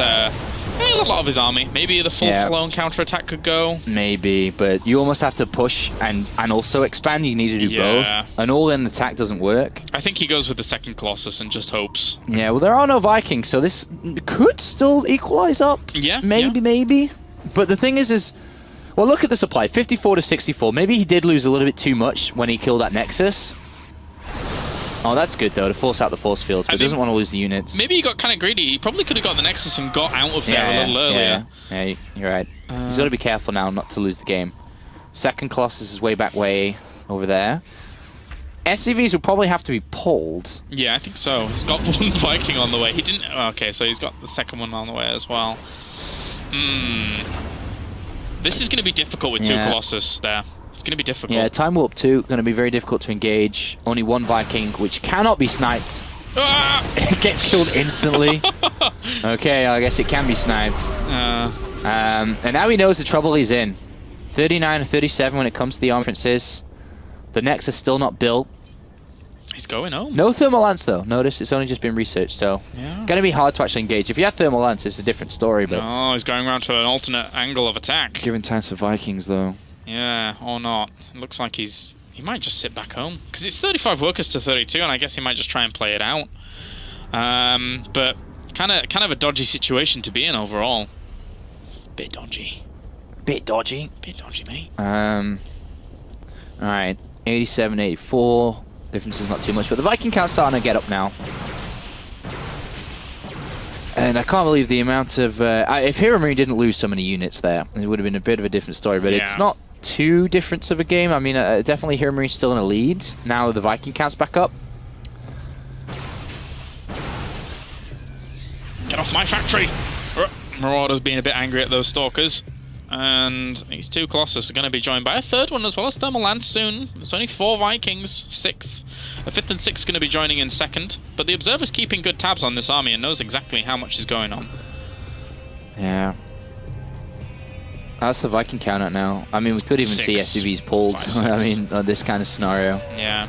he lost a lot of his army. Maybe the full-blown counterattack could go. Maybe, but you almost have to push and also expand. You need to do both. An all-in attack doesn't work. I think he goes with the second Colossus and just hopes. Yeah, well, there are no Vikings, so this could still equalize up. Yeah. Maybe. But the thing is, well, look at the supply, 54 to 64. Maybe he did lose a little bit too much when he killed that Nexus. Oh, that's good, though, to force out the force fields, but he doesn't want to lose the units. Maybe he got kind of greedy. He probably could have got the Nexus and got out of there a little earlier. Yeah, you're right. He's got to be careful now not to lose the game. Second Colossus is way over there. SCVs will probably have to be pulled. Yeah, I think so. He's got one Viking on the way. He didn't... Okay, so he's got the second one on the way as well. This is going to be difficult with 2 Colossus there. It's going to be difficult. Yeah, Time Warp 2, going to be very difficult to engage. Only 1 Viking, which cannot be sniped. It gets killed instantly. Okay, I guess it can be sniped. And now he knows the trouble he's in. 39 to 37 when it comes to the arm differences. The Nexus still not built. He's going home. No thermal lance, though. Notice it's only just been researched, so going to be hard to actually engage. If you had thermal lance, it's a different story. But no, he's going around to an alternate angle of attack. Given time for Vikings, though. Yeah, or not. It looks like he might just sit back home. Because it's 35 workers to 32, and I guess he might just try and play it out. But kind of a dodgy situation to be in overall. Bit dodgy. Bit dodgy, mate. Alright, 87, 84. Difference is not too much, but the Viking count's starting to get up now. And I can't believe the amount of... if HeRoMaRinE didn't lose so many units there, it would have been a bit of a different story, but it's not too different of a game. I mean, definitely HeRoMaRiNE's still in a lead. Now the Viking count's back up. Get off my factory! Marauder's being a bit angry at those Stalkers. And these 2 Colossus are going to be joined by a 3rd one as well as Thermal Lance soon. There's only 4 Vikings, 6th. A 5th and 6th going to be joining in 2nd. But the Observer's keeping good tabs on this army and knows exactly how much is going on. Yeah. That's the Viking count out now. I mean, we could even see SCVs pulled. 5, I mean, this kind of scenario. Yeah.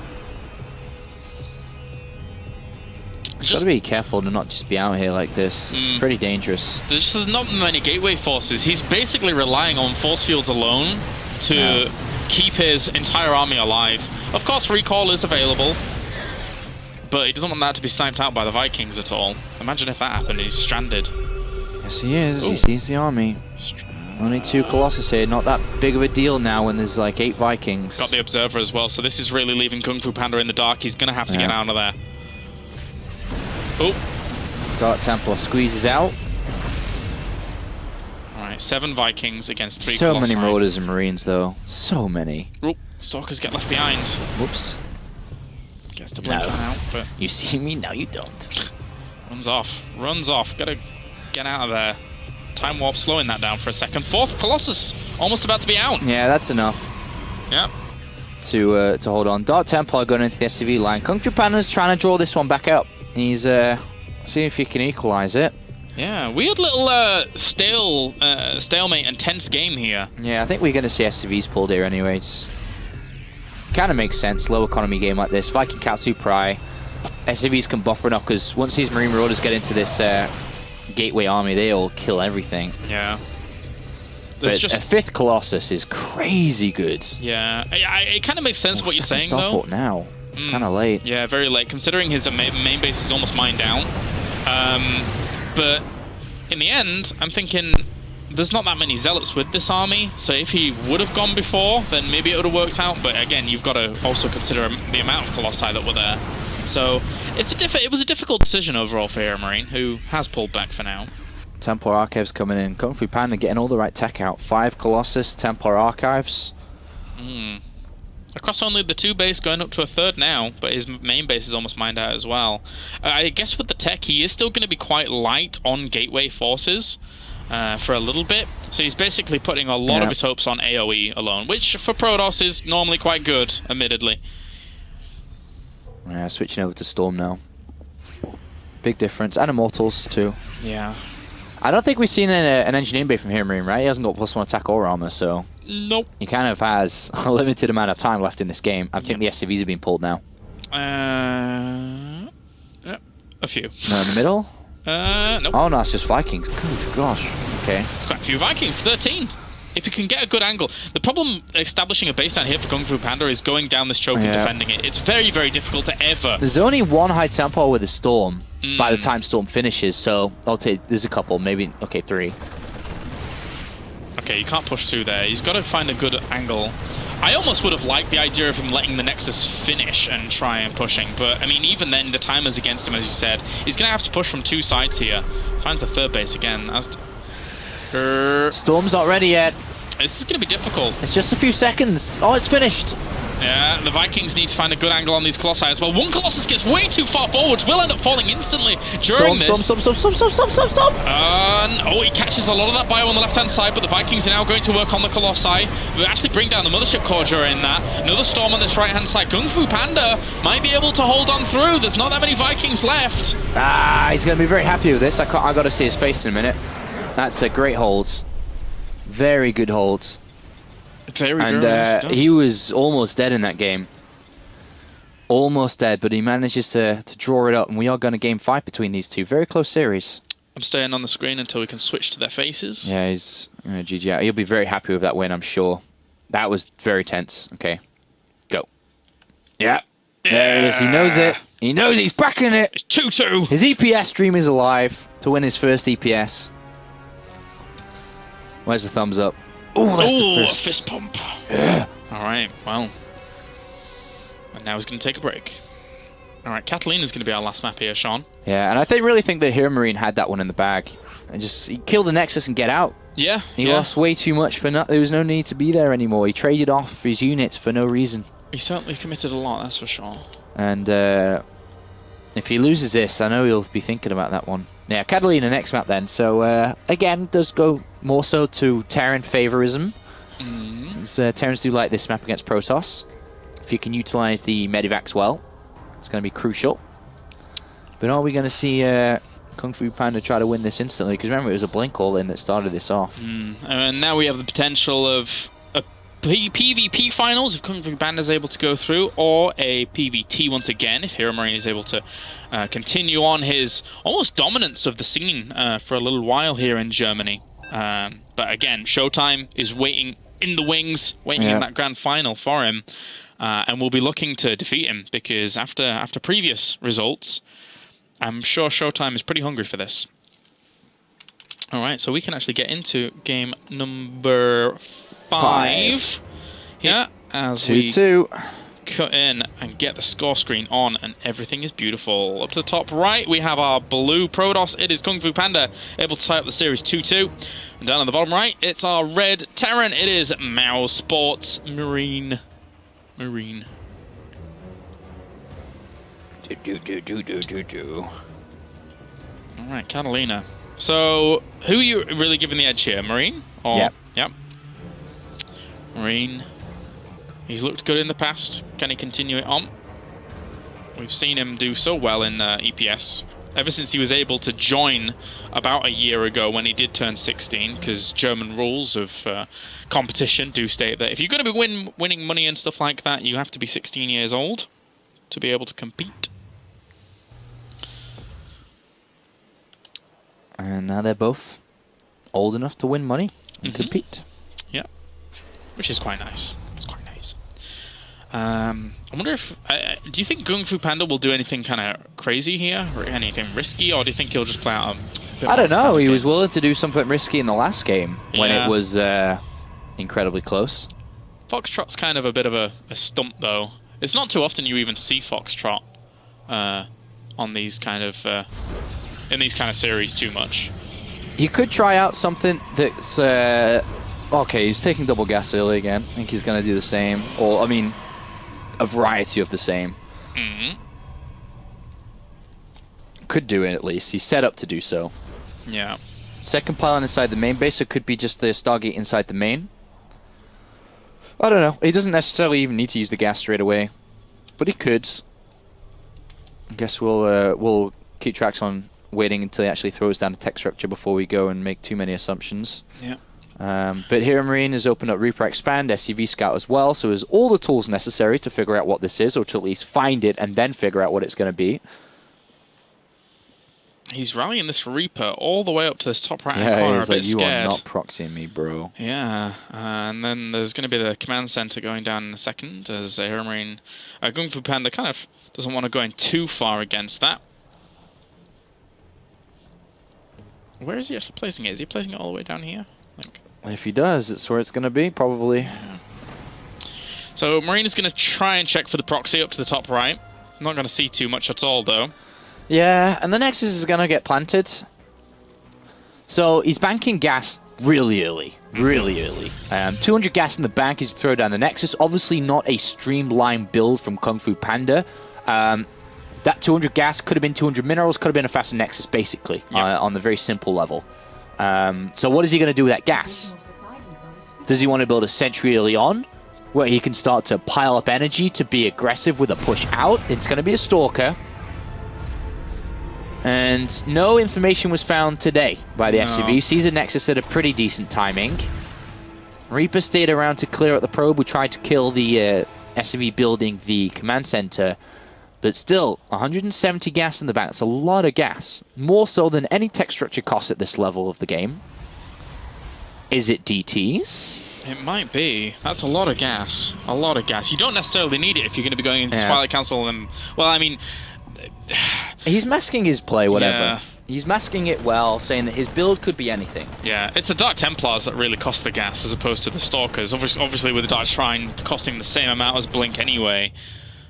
Just got to be careful to not just be out here like this. It's pretty dangerous. There's just not many gateway forces. He's basically relying on force fields alone to keep his entire army alive. Of course, recall is available, but he doesn't want that to be sniped out by the Vikings at all. Imagine if that happened, he's stranded. Yes, he is. He sees the army. Only 2 Colossus here. Not that big of a deal now when there's like 8 Vikings. Got the Observer as well, so this is really leaving GunGFuBanDa in the dark. He's going to have to get out of there. Oh. Dark Templar squeezes out. Alright, 7 Vikings against 3 So Colossi. many Marauders and Marines, though. So many. Oh, Stalkers get left behind. Whoops. Gets to blink that out, but... You see me? No, you don't. Runs off. Runs off. Gotta get out of there. Time Warp slowing that down for a second. 4th Colossus almost about to be out. Yeah, that's enough. Yep. To hold on. Dark Templar going into the SCV line. GunGFuBanDa's trying to draw this one back up. He's seeing if he can equalize it. Yeah, weird little stalemate and tense game here. Yeah, I think we're going to see SCVs pulled here anyways. Kind of makes sense. Low economy game like this. Viking can't super high. SCVs can buffer enough because once these Marine Marauders get into this gateway army, they all kill everything. Yeah. But just a 5th Colossus is crazy good. Yeah, it kind of makes sense what you're saying though. Now. It's kind of late. Yeah, very late, considering his main base is almost mined down. But in the end, I'm thinking there's not that many Zealots with this army, so if he would have gone before, then maybe it would have worked out. But again, you've got to also consider the amount of Colossi that were there. So it was a difficult decision overall for HeRoMaRinE, who has pulled back for now. Templar Archives coming in. GunGFuBanDa getting all the right tech out. 5 Colossus, Templar Archives. Across only the 2 base, going up to a 3rd now, but his main base is almost mined out as well. I guess with the tech, he is still going to be quite light on gateway forces for a little bit. So he's basically putting a lot of his hopes on AoE alone, which for Protoss is normally quite good, admittedly. Yeah, switching over to Storm now. Big difference. And Immortals, too. Yeah. I don't think we've seen an engineering bay from HeRoMaRinE, right? He hasn't got +1 attack or armor, so... Nope. He kind of has a limited amount of time left in this game. I think the SCVs have been pulled now. A few. No, in the middle? Nope. Oh, no, it's just Vikings. Gosh. Okay. It's quite a few Vikings. 13. If you can get a good angle. The problem establishing a base down here for GunGFuBanDa is going down this choke and defending it. It's very, very difficult to ever... There's only one high tempo with a Storm by the time Storm finishes, so I'll take... There's a couple, maybe... Okay, 3. Okay, you can't push through there. He's got to find a good angle. I almost would have liked the idea of him letting the Nexus finish and try and pushing, but I mean, even then, the timer's against him, as you said. He's going to have to push from 2 sides here. Finds a 3rd base again. Storm's not ready yet. This is going to be difficult. It's just a few seconds. Oh, it's finished. Yeah, the Vikings need to find a good angle on these Colossi as well. One Colossus gets way too far forwards. Will end up falling instantly during this. Stop. Oh, he catches a lot of that bio on the left-hand side, but the Vikings are now going to work on the Colossi. We actually bring down the Mothership core during that. Another Storm on this right-hand side. GunGFuBanDa might be able to hold on through. There's not that many Vikings left. He's going to be very happy with this. I got to see his face in a minute. That's a great hold. Very good hold. And he was almost dead in that game. Almost dead, but he manages to draw it up, and we are going to game 5 between these two. Very close series. I'm staying on the screen until we can switch to their faces. Yeah, he's GG. He'll be very happy with that win, I'm sure. That was very tense. Okay, go. Yeah. There he is. He knows it. He knows he's back in it. It's 2-2. His EPS dream is alive to win his first EPS. Where's the thumbs up? Oh, that's the first. Fist pump. Yeah. All right, well. And now he's going to take a break. All right, Catalina's going to be our last map here, Sean. Yeah, and I really think that HeRoMaRinE had that one in the bag. And he killed the Nexus and get out. Yeah. He lost way too much for nothing. There was no need to be there anymore. He traded off his units for no reason. He certainly committed a lot, that's for sure. And if he loses this, I know he'll be thinking about that one. Yeah, Catalina next map then. So, again, does go more so to Terran favorism. Terrans do like this map against Protoss. If you can utilize the Medivacs well, it's going to be crucial. But are we going to see GunGFuBanDa try to win this instantly? Because remember, it was a blink all-in that started this off. And now we have the potential of a PvP finals if GunGFuBanDa is able to go through, or a PvT once again if HeRoMaRinE is able to continue on his almost dominance of the scene for a little while here in Germany. But again, Showtime is waiting in the wings, waiting in that grand final for him. And we'll be looking to defeat him, because after previous results, I'm sure Showtime is pretty hungry for this. All right, so we can actually get into game number 5. Yeah, as 2-2. we cut in and get the score screen on, and everything is beautiful. Up to the top right, we have our blue Protoss. It is GunGFuBanDa, able to tie up the series 2-2. And down on the bottom right, it's our red Terran. It is Mao Sports Marine. Marine. All right, Catalina. So, who are you really giving the edge here? Marine? Or, yep. Marine. He's looked good in the past. Can he continue it on? We've seen him do so well in EPS. Ever since he was able to join about a year ago when he did turn 16, because German rules of competition do state that if you're going to be winning money and stuff like that, you have to be 16 years old to be able to compete. And now they're both old enough to win money and compete. Yeah, which is quite nice. It's quite nice. I wonder if... do you think GunGFuBanDa will do anything kind of crazy here? Or anything risky? Or do you think he'll just play out a bit I don't know. He game? was willing to do something risky in the last game when it was incredibly close. Foxtrot's kind of a bit of a stump, though. It's not too often you even see Foxtrot on these kind of... in these kind of series too much. He could try out something that's... okay, he's taking double gas early again. I think he's going to do the same. Or, I mean, a variety of the same. Could do it at least. He's set up to do so. Yeah. Second pylon inside the main base, so it could be just the Stargate inside the main. I don't know. He doesn't necessarily even need to use the gas straight away, but he could. I guess we'll keep tracks on waiting until he actually throws down the tech structure before we go and make too many assumptions. Yeah. But HeRoMaRinE has opened up Reaper Expand, SCV Scout as well, so there's all the tools necessary to figure out what this is, or to at least find it and then figure out what it's going to be. He's rallying this Reaper all the way up to this top right-hand Yeah, corner, he's a bit like, you scared. are not proxying me, bro. Yeah, and then there's going to be the command center going down in a second, as HeRoMaRinE, GunGFuBanDa kind of doesn't want to go in too far against that. Where is he actually placing it? Is he placing it all the way down here? Like, if he does, it's where it's going to be, probably. Yeah. So Marine is going to try and check for the proxy up to the top right. Not going to see too much at all, though. Yeah, and the Nexus is going to get planted. So he's banking gas really early. Really early. 200 gas in the bank as you throw down the Nexus. Obviously not a streamlined build from GunGFuBanDa. That 200 gas could have been 200 minerals, could have been a faster Nexus, basically, on the very simple level. So what is he going to do with that gas? Does he want to build a sentry early on, where he can start to pile up energy to be aggressive with a push out? It's going to be a Stalker. And no information was found today by the SCV. Sees a Nexus at a pretty decent timing. Reaper stayed around to clear out the probe. We tried to kill the SCV building the command center. But still, 170 gas in the back. That's a lot of gas. More so than any tech structure costs at this level of the game. Is it DTs? It might be. That's a lot of gas. A lot of gas. You don't necessarily need it if you're going to be going into Twilight Council and... Well, I mean... He's masking his play, whatever. Yeah. He's masking it well, saying that his build could be anything. Yeah, it's the Dark Templars that really cost the gas as opposed to the Stalkers. Obviously with the Dark Shrine costing the same amount as Blink anyway.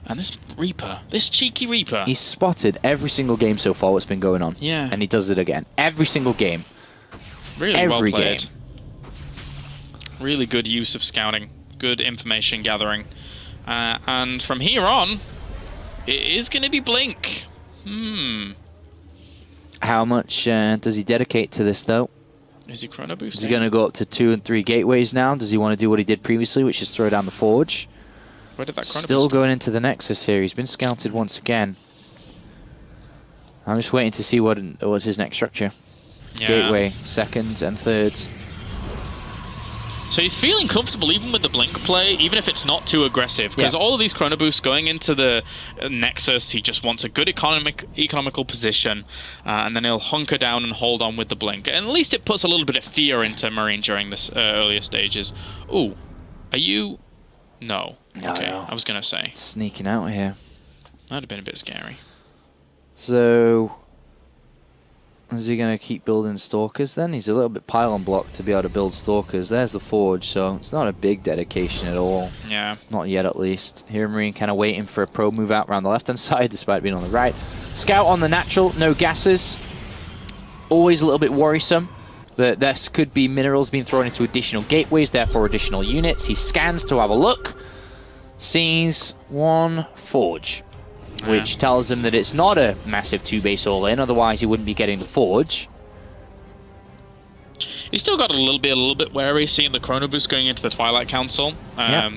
And this Reaper, this cheeky Reaper. He's spotted every single game so far what's been going on. Yeah. And he does it again. Every single game. Really every well played. game. Really good use of scouting. Good information gathering. And from here on, it is going to be Blink. How much does he dedicate to this, though? Is he chrono boosting? Is he going to go up to 2 and 3 gateways now? Does he want to do what he did previously, which is throw down the Forge? Where did that chrono Still boost going into the Nexus here. He's been scouted once again. I'm just waiting to see what was his next structure. Yeah. Gateway, second and third. So he's feeling comfortable even with the Blink play, even if it's not too aggressive. Because all of these chrono boosts going into the Nexus, he just wants a good economical position. And then he'll hunker down and hold on with the Blink. And at least it puts a little bit of fear into Marine during this earlier stages. Ooh, are you... No. Okay, No. I was going to say. Sneaking out here. That'd have been a bit scary. So... is he going to keep building Stalkers then? He's a little bit pylon blocked to be able to build Stalkers. There's the Forge, so it's not a big dedication at all. Yeah. Not yet, at least. HeRoMaRinE kind of waiting for a probe move out around the left-hand side, despite being on the right. Scout on the natural, no gases. Always a little bit worrisome. But this could be minerals being thrown into additional gateways, therefore additional units. He scans to have a look. Sees one Forge, which tells him that it's not a massive 2-base all-in, otherwise he wouldn't be getting the Forge. He's still got a little bit wary seeing the Chrono Boost going into the Twilight Council,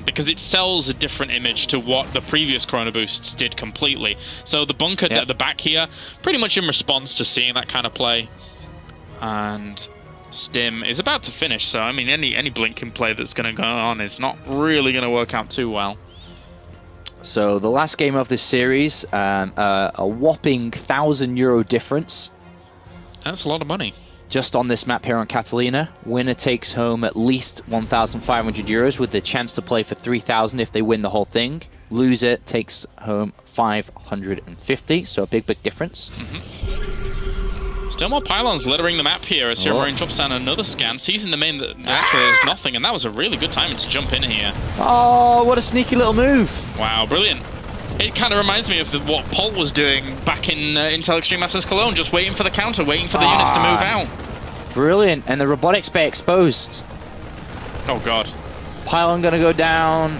because it sells a different image to what the previous Chrono Boosts did completely. So the bunker at the back here, pretty much in response to seeing that kind of play. And Stim is about to finish, so I mean any blinking play that's going to go on is not really going to work out too well. So the last game of this series, a whopping €1,000 difference. That's a lot of money. Just on this map here on Catalina. Winner takes home at least €1,500 with the chance to play for 3,000 if they win the whole thing. Loser takes home 550, so a big difference. Still more pylons littering the map here as HeRoMaRinE drops down another scan. Sees in the main that actually there's nothing, and that was a really good timing to jump in here. Oh, what a sneaky little move. Wow, brilliant. It kind of reminds me of what Polt was doing back in Intel Extreme Masters Cologne, just waiting for the counter, waiting for the units to move out. Brilliant, and the robotics bay exposed. Oh god. Pylon gonna go down.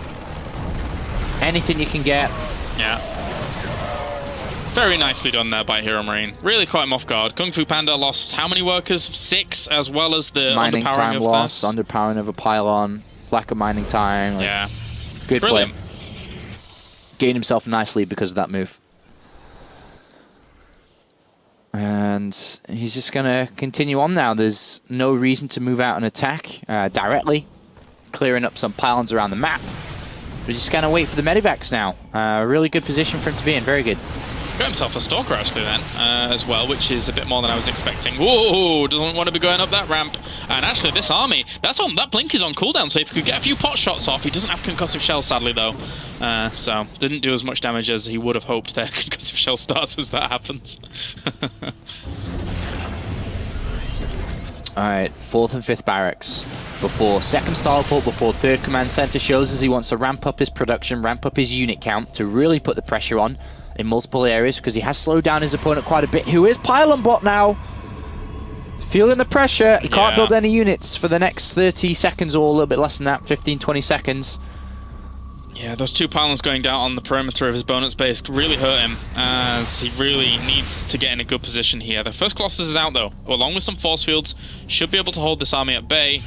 Anything you can get. Yeah. Very nicely done there by HeRoMaRinE. Really caught him off guard. GunGFuBanDa lost how many workers? 6, as well as the mining underpowering time of loss, that. underpowering of a pylon, lack of mining time. Like, Yeah. good Brilliant. play. Gained himself nicely because of that move. And he's just going to continue on now. There's no reason to move out and attack directly. Clearing up some pylons around the map. We're just going to wait for the medivacs now. Really good position for him to be in. Very good. Got himself a Stalker actually then, as well, which is a bit more than I was expecting. Whoa, doesn't want to be going up that ramp. And actually this army, that blink is on cooldown, so if he could get a few pot shots off, he doesn't have concussive shells sadly though. So didn't do as much damage as he would have hoped there. Concussive shell starts as that happens. Alright, 4th and 5th barracks. Before 2nd starport, before 3rd command center, shows us he wants to ramp up his production, ramp up his unit count to really put the pressure on in multiple areas, because he has slowed down his opponent quite a bit, who is Pylon Bot now. Feeling the pressure. He can't build any units for the next 30 seconds or a little bit less than that, 15, 20 seconds. Yeah, those 2 pylons going down on the perimeter of his bonus base really hurt him, as he really needs to get in a good position here. The first Colossus is out though, along with some force fields, should be able to hold this army at bay.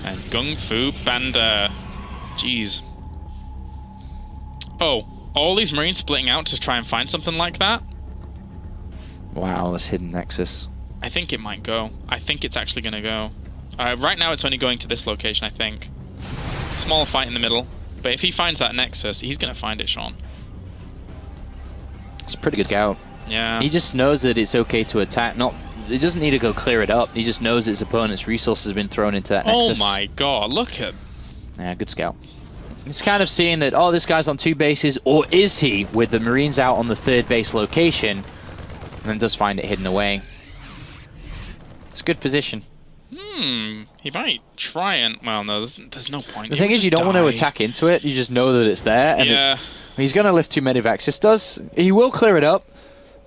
And GunGFuBanDa, jeez. Oh, all these Marines splitting out to try and find something like that? Wow, this hidden nexus. I think it might go. I think it's actually going to go. Right now it's only going to this location, I think. Smaller fight in the middle. But if he finds that nexus, he's going to find it, Sean. It's a pretty good scout. Yeah. He just knows that it's okay to attack. He doesn't need to go clear it up. He just knows his opponent's resources have been thrown into that nexus. Oh my god, look at... Yeah, good scout. He's kind of seeing that, oh, this guy's on 2 bases, or is he, with the Marines out on the 3rd base location, and then does find it hidden away. It's a good position. He might try and... Well, no, there's no point. The thing is, you don't want to attack into it. You just know that it's there. And he's going to lift 2 medivacs. He will clear it up,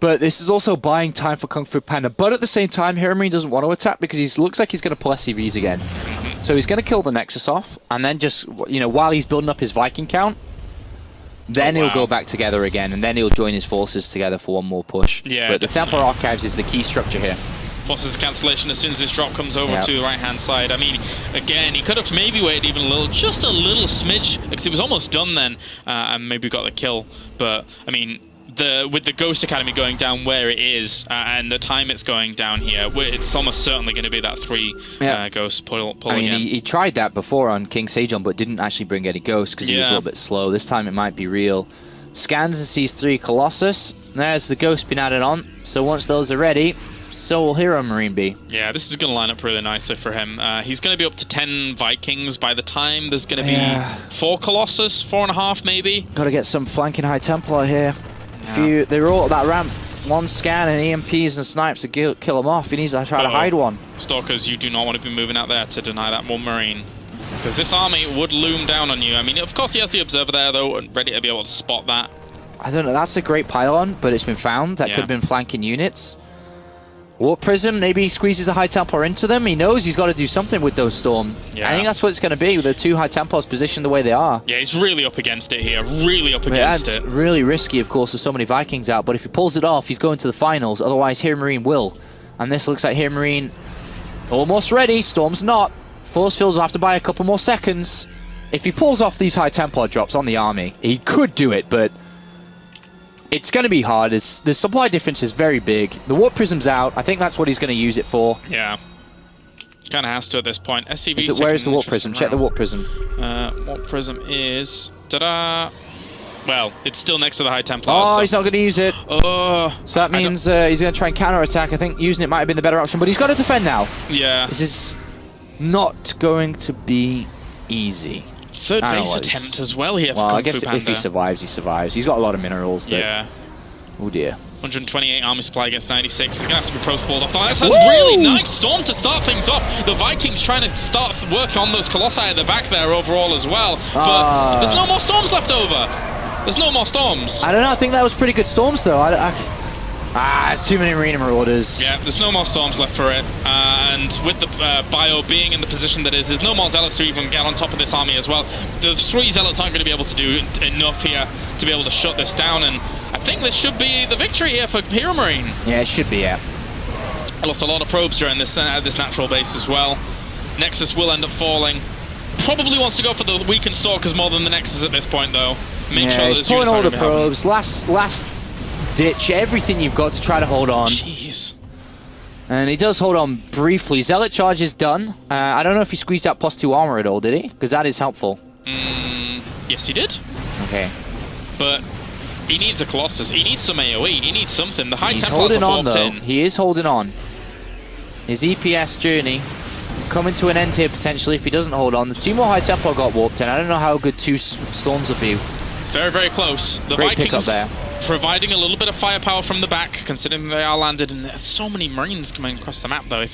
but this is also buying time for GunGFuBanDa. But at the same time, HeRoMaRinE doesn't want to attack because he looks like he's going to pull SCVs again. So he's going to kill the Nexus off, and then just, while he's building up his Viking count, then he'll go back together again, and then he'll join his forces together for one more push. Yeah, but the Templar Archives is the key structure here. Forces the cancellation as soon as this drop comes over to the right-hand side. I mean, again, he could have maybe waited even just a little smidge, because it was almost done then, and maybe got the kill. But, I mean, with the Ghost Academy going down where it is, and the time it's going down here, it's almost certainly going to be that 3 Ghost pull again. He tried that before on King Sejong, but didn't actually bring any Ghosts because he was a little bit slow. This time it might be real. Scans and sees 3 Colossus. There's the Ghost being added on. So once those are ready, so will HeRoMaRinE be. Yeah, this is going to line up really nicely for him. He's going to be up to 10 Vikings by the time there's going to be 4 Colossus, 4.5 maybe. Got to get some flanking High Templar here. They're all at that ramp. 1 scan and EMPs and snipes to kill them off. He needs to try to hide one. Stalkers, you do not want to be moving out there to deny that 1 Marine. Because this army would loom down on you. I mean, of course he has the Observer there though, and ready to be able to spot that. I don't know, that's a great pylon, but it's been found. That could have been flanking units. Warp Prism, maybe he squeezes the High Templar into them. He knows he's got to do something with those Storm. I think that's what it's going to be, with the 2 High Templars positioned the way they are. Yeah, he's really up against it here, really up against it. It's really risky, of course, with so many Vikings out, but if he pulls it off, he's going to the finals. Otherwise, HeRoMaRinE will. And this looks like HeRoMaRinE almost ready. Storm's not. Force Fields will have to buy a couple more seconds. If he pulls off these High Templar drops on the army, he could do it, but it's going to be hard. The supply difference is very big. The Warp Prism's out. I think that's what he's going to use it for. Yeah. Kind of has to at this point. SCV. Where is the Warp Prism? Check the Warp Prism. Warp Prism is... Ta-da! Well, it's still next to the High Templar. Oh, he's not going to use it. Oh. So that means he's going to try and counter-attack. I think using it might have been the better option, but he's got to defend now. Yeah. This is not going to be easy. 3rd base attempt as well here for GunGFuBanDa. I guess if he survives, he survives. He's got a lot of minerals, but... Oh dear. 128 army supply against 96. He's going to have to be pulled off. That's a really nice Storm to start things off. The Vikings trying to start work on those Colossi at the back there overall as well. But there's no more Storms left over. There's no more Storms. I don't know. I think that was pretty good Storms, though. It's too many Marine Marauders. Yeah, there's no more Storms left for it. And with the Bio being in the position that is, there's no more Zealots to even get on top of this army as well. The 3 Zealots aren't going to be able to do enough here to be able to shut this down. And I think this should be the victory here for HeRoMaRinE. Yeah, it should be, yeah. I lost a lot of probes during this natural base as well. Nexus will end up falling. Probably wants to go for the weakened Stalkers more than the Nexus at this point, though. Make sure he's pulling all the probes. Last ditch, everything you've got to try to hold on. Jeez. And he does hold on briefly. Zealot charge is done. I don't know if he squeezed out +2 armor at all, did he? Because that is helpful. Yes, he did. Okay. But he needs a Colossus. He needs some AoE. He needs something. The High He's Templars holding are on, though. in. He is holding on. His EPS journey coming to an end here, potentially, if he doesn't hold on. The 2 more High Templar got warped in. I don't know how good 2 Storms will be. It's very, very close. The Great Vikings there. providing a little bit of firepower from the back, considering they are landed. And there's so many Marines coming across the map, though.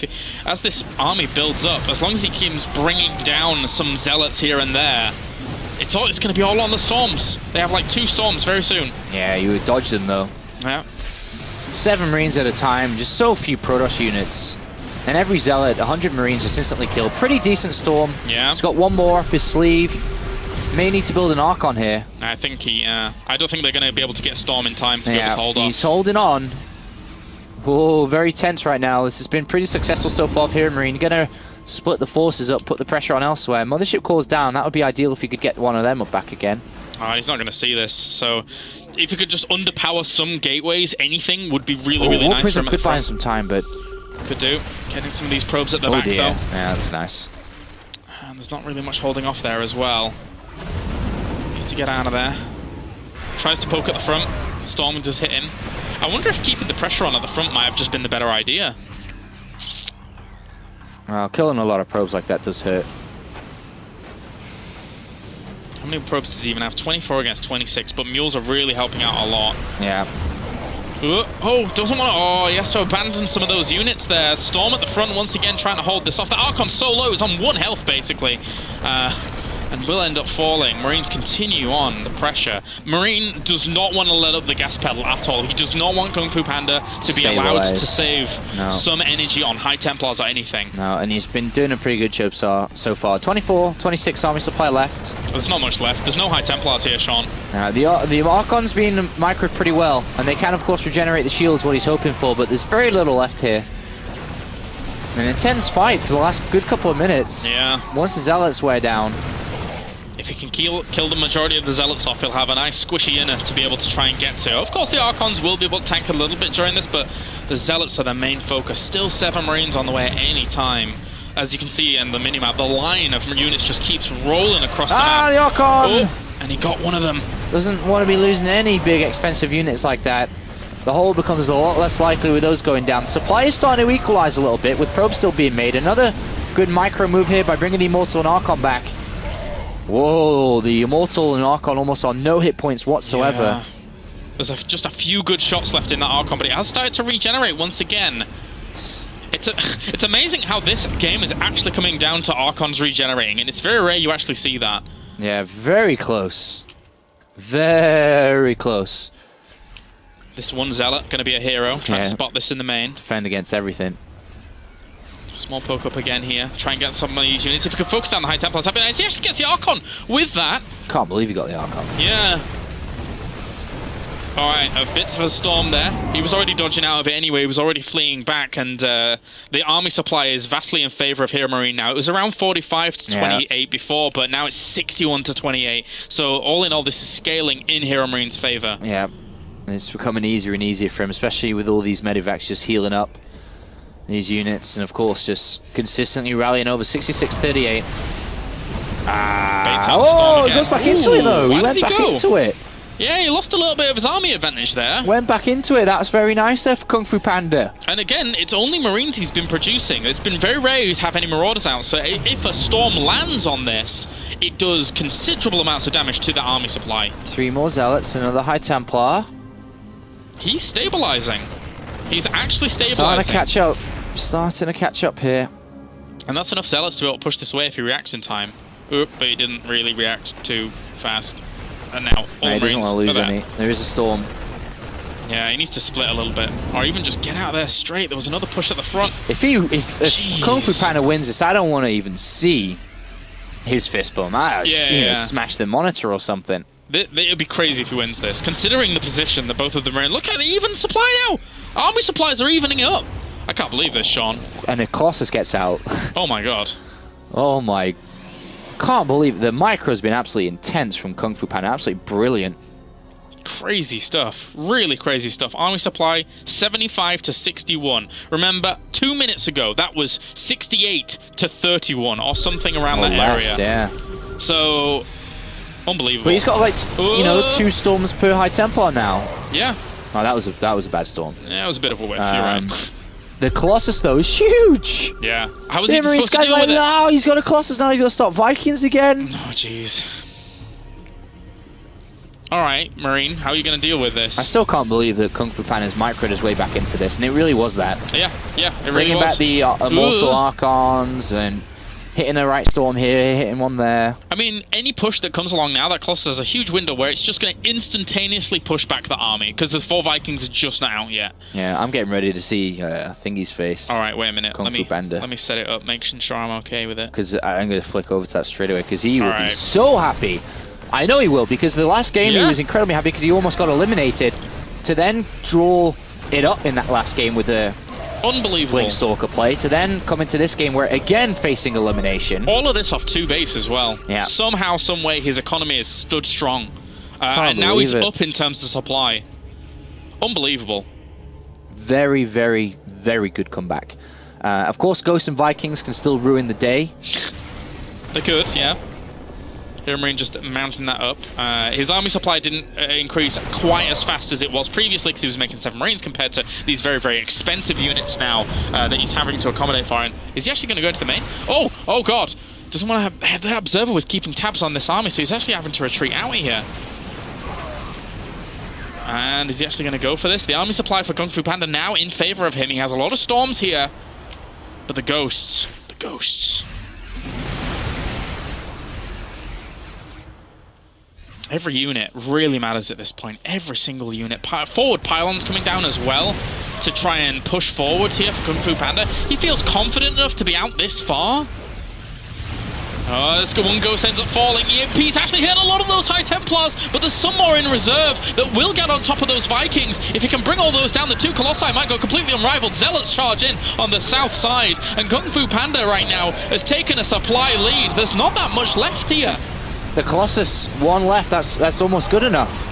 As this army builds up, as long as he keeps bringing down some Zealots here and there, it's going to be all on the Storms. They have like 2 Storms very soon. Yeah, you would dodge them, though. Yeah. 7 Marines at a time, just so few Protoss units. And every Zealot, 100 Marines just instantly killed. Pretty decent Storm. Yeah. He's got 1 more up his sleeve. May need to build an Archon here. I think I don't think they're going to be able to get Storm in time to be able to hold off. He's holding on. Whoa, very tense right now. This has been pretty successful so far for HeRoMaRinE. Gonna split the forces up, put the pressure on elsewhere. Mothership cores down. That would be ideal if you could get one of them up back again. He's not going to see this. So if you could just underpower some gateways, anything would be really, really nice for him. Could buy him some time, but could do. Getting some of these probes at the back, though. Yeah, that's nice. And there's not really much holding off there as well. Needs to get out of there. Tries to poke at the front. Storm does hit him. I wonder if keeping the pressure on at the front might have just been the better idea. Well, killing a lot of probes like that does hurt. How many probes does he even have? 24 against 26, but mules are really helping out a lot. Yeah. Oh, doesn't want to... Oh, he has to abandon some of those units there. Storm at the front once again trying to hold this off. The Archon's so low, it's on 1 health, basically. And will end up falling. Marines continue on the pressure. Marine does not want to let up the gas pedal at all. He does not want GunGFuBanDa to be allowed to save some energy on High Templars or anything. No, and he's been doing a pretty good job so far. 24, 26 army supply left. There's not much left. There's no High Templars here, Sean. The Archon's been microed pretty well, and they can, of course, regenerate the shields, what he's hoping for, but there's very little left here. An intense fight for the last good couple of minutes. Yeah. Once the Zealots wear down. If he can kill the majority of the Zealots off, he'll have a nice squishy inner to be able to try and get to. Of course, the Archons will be able to tank a little bit during this, but the Zealots are the main focus. Still 7 Marines on the way at any time. As you can see in the minimap, the line of units just keeps rolling across the map. The Archon! Oh, and he got one of them. Doesn't want to be losing any big, expensive units like that. The hold becomes a lot less likely with those going down. Supply is starting to equalize a little bit, with probes still being made. Another good micro move here by bringing the Immortal and Archon back. Whoa, the Immortal and Archon almost on no hit points whatsoever. Yeah. There's just a few good shots left in that Archon, but it has started to regenerate once again. It's amazing how this game is actually coming down to Archons regenerating, and it's very rare you actually see that. Yeah, very close. Very close. This one Zealot going to be a hero, trying to spot this in the main. Defend against everything. Small poke up again here. Try and get some of these units. If you could focus down the High Templars, that'd be nice. He actually gets the Archon with that. Can't believe he got the Archon. Yeah. Alright, a bit of a storm there. He was already dodging out of it anyway. He was already fleeing back, and the army supply is vastly in favor of HeRoMaRinE now. It was around 45 to 28 before, but now it's 61 to 28. So all in all, this is scaling in HeRoMaRiNE's favor. Yeah. And it's becoming easier and easier for him, especially with all these medivacs just healing up these units, and of course just consistently rallying over. 66-38. He goes back into it though. He went back into it. Yeah, he lost a little bit of his army advantage there. Went back into it. That's very nice there for GunGFuBanDa. And again, it's only Marines he's been producing. It's been very rare to have any Marauders out, so if a Storm lands on this, it does considerable amounts of damage to the army supply. 3 more Zealots, another High Templar. He's stabilizing. He's actually stabilizing. Starting to catch up here. And that's enough Zealots to be able to push this away if he reacts in time. Oop, but he didn't really react too fast. And now all he doesn't want to lose any. There is a Storm. Yeah, he needs to split a little bit, or even just get out of there straight. There was another push at the front. If Kung Fu Panda wins this, I don't want to even see his fist bump. I just smash the monitor or something. It would be crazy if he wins this, considering the position that both of them are in. Look at the even supply now. Army supplies are evening up. I can't believe this, Sean. And the Colossus gets out. Oh my god. Oh my. Can't believe it. The micro has been absolutely intense from Kung Fu Panda. Absolutely brilliant. Crazy stuff. Really crazy stuff. Army supply 75 to 61. Remember, 2 minutes ago, that was 68 to 31 or something around that less, area. Yeah. So, unbelievable. But he's got like, you know, 2 storms per High Templar now. Yeah. Oh, that was a bad storm. Yeah, it was a bit of a whiff, you're right. The Colossus, though, is huge! Yeah. How was he supposed to deal with it? No, he's got a Colossus now, he's got to stop Vikings again! Oh, jeez. Alright, Marine, how are you going to deal with this? I still can't believe that Kung Fu Panda's microed his way back into this, and it really was that. Yeah, it really Bringing was. back the Immortal Archons, and hitting the right storm here, hitting one there. I mean, any push that comes along now, that Colossus has a huge window where it's just going to instantaneously push back the army, because the 4 Vikings are just not out yet. Yeah, I'm getting ready to see Thingy's face. Alright, wait a minute. Kung Fu Banda. Let me set it up, making sure I'm okay with it. Because I'm going to flick over to that straight away, because he will be so happy. I know he will, because the last game he was incredibly happy because he almost got eliminated. To then draw it up in that last game with the unbelievable Blink Stalker play, to then come into this game where again facing elimination. All of this off 2 base as well. Yeah. Somehow, some way, his economy has stood strong. And now he's up in terms of supply. Unbelievable. Very, very, very good comeback. Of course, Ghosts and Vikings can still ruin the day. They could, yeah. HeRoMaRinE just mounting that up. His army supply didn't increase quite as fast as it was previously because he was making 7 Marines compared to these very, very expensive units now that he's having to accommodate for. And is he actually going to go into the main? Oh god! Doesn't want to have... The Observer was keeping tabs on this army, so he's actually having to retreat out here. And is he actually going to go for this? The army supply for Kung Fu Panda now in favor of him. He has a lot of storms here. But the ghosts... The ghosts... Every unit really matters at this point. Every single unit. Forward pylons coming down as well to try and push forward here for Kung Fu Panda. He feels confident enough to be out this far. Oh, this one ghost ends up falling. He's actually hit a lot of those High Templars, but there's some more in reserve that will get on top of those Vikings. If he can bring all those down, the 2 Colossi might go completely unrivaled. Zealots charge in on the south side, and Kung Fu Panda right now has taken a supply lead. There's not that much left here. The Colossus, 1 left, that's almost good enough.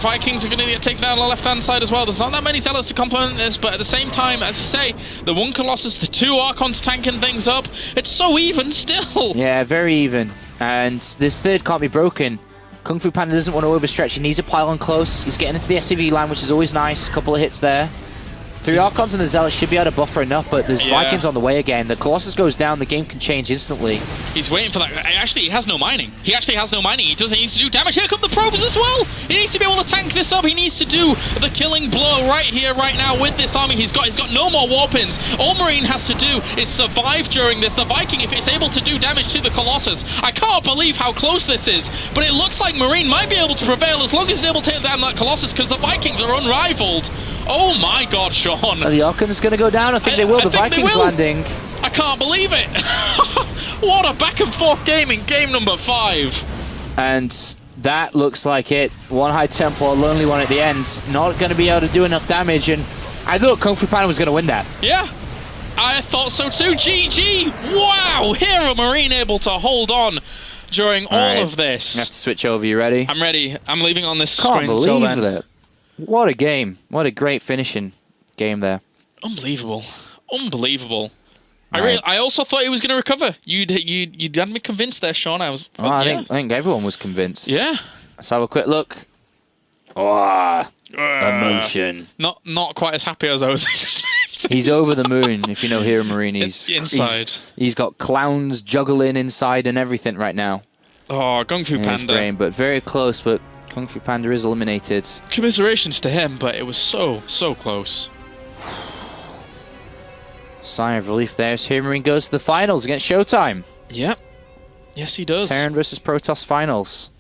Vikings are going to get taken down on the left-hand side as well. There's not that many Zealots to complement this, but at the same time, as you say, the 1 Colossus, the 2 Archons tanking things up. It's so even still. Yeah, very even. And this 3rd can't be broken. Kung Fu Panda doesn't want to overstretch. He needs a pylon close. He's getting into the SCV line, which is always nice. A couple of hits there. 3 Archons and the Zealots should be able to buffer enough, but there's Vikings on the way again. The Colossus goes down, the game can change instantly. He's waiting for that. Actually, he has no mining. He actually has no mining. He doesn't need to do damage. Here come the probes as well. He needs to be able to tank this up. He needs to do the killing blow right here, right now with this army. He's got no more warpins. All Marine has to do is survive during this. The Viking, if it's able to do damage to the Colossus, I can't believe how close this is, but it looks like Marine might be able to prevail as long as he's able to take down that Colossus, because the Vikings are unrivaled. Oh my god, Sean. Are the Archons going to go down? I think they will. The Vikings landing. I can't believe it. What a back and forth game in game number 5. And that looks like it. 1 High Templar, lonely one at the end. Not going to be able to do enough damage. And I thought Kung Fu Panda was going to win that. Yeah, I thought so too. GG. Wow. HeRoMaRinE able to hold on during all of this. You have to switch over. You ready? I'm ready. I'm leaving on this Can't screen until then. believe that. What a game. What a great finishing game there. Unbelievable. Unbelievable. Right. I also thought he was going to recover. You'd had me convinced there, Sean. I think everyone was convinced. Yeah. Let's have a quick look. Oh, emotion. Not quite as happy as I was expecting. He's over the moon. If you know HeRoMaRinE, he's inside. He's got clowns juggling inside and everything right now. Oh, Kung Fu Panda. Brain, but very close. But Kung Fu Panda is eliminated. Commiserations to him, but it was so close. Sigh of relief there as HeRoMaRinE goes to the finals against Showtime. Yep. Yes, he does. Terran versus Protoss finals.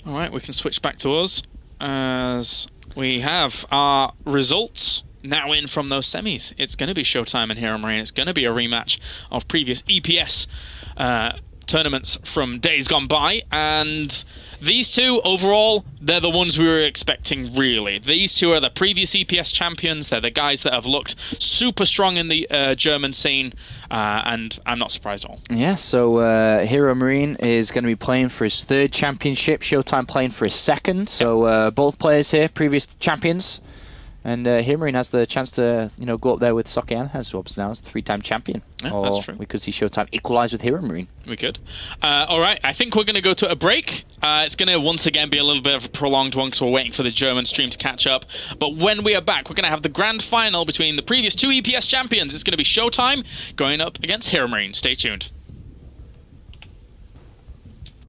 All right, we can switch back to us as we have our results now in from those semis. It's going to be Showtime and HeRoMaRinE. It's going to be a rematch of previous EPS tournaments from days gone by, and these two overall, they're the ones we were expecting, really. These two are the previous EPS champions. They're the guys that have looked super strong in the German scene, and I'm not surprised at all. Yeah, so HeRoMaRinE is going to be playing for his third championship, Showtime playing for his second, so both players here, previous champions. And HeRoMaRinE has the chance to, go up there with Sokean, as obviously now as the 3-time champion. Yeah, that's true. We could see Showtime equalize with HeRoMaRinE. We could. All right, I think we're going to go to a break. It's going to once again be a little bit of a prolonged one because we're waiting for the German stream to catch up. But when we are back, we're going to have the grand final between the previous two EPS champions. It's going to be Showtime going up against HeRoMaRinE. Stay tuned.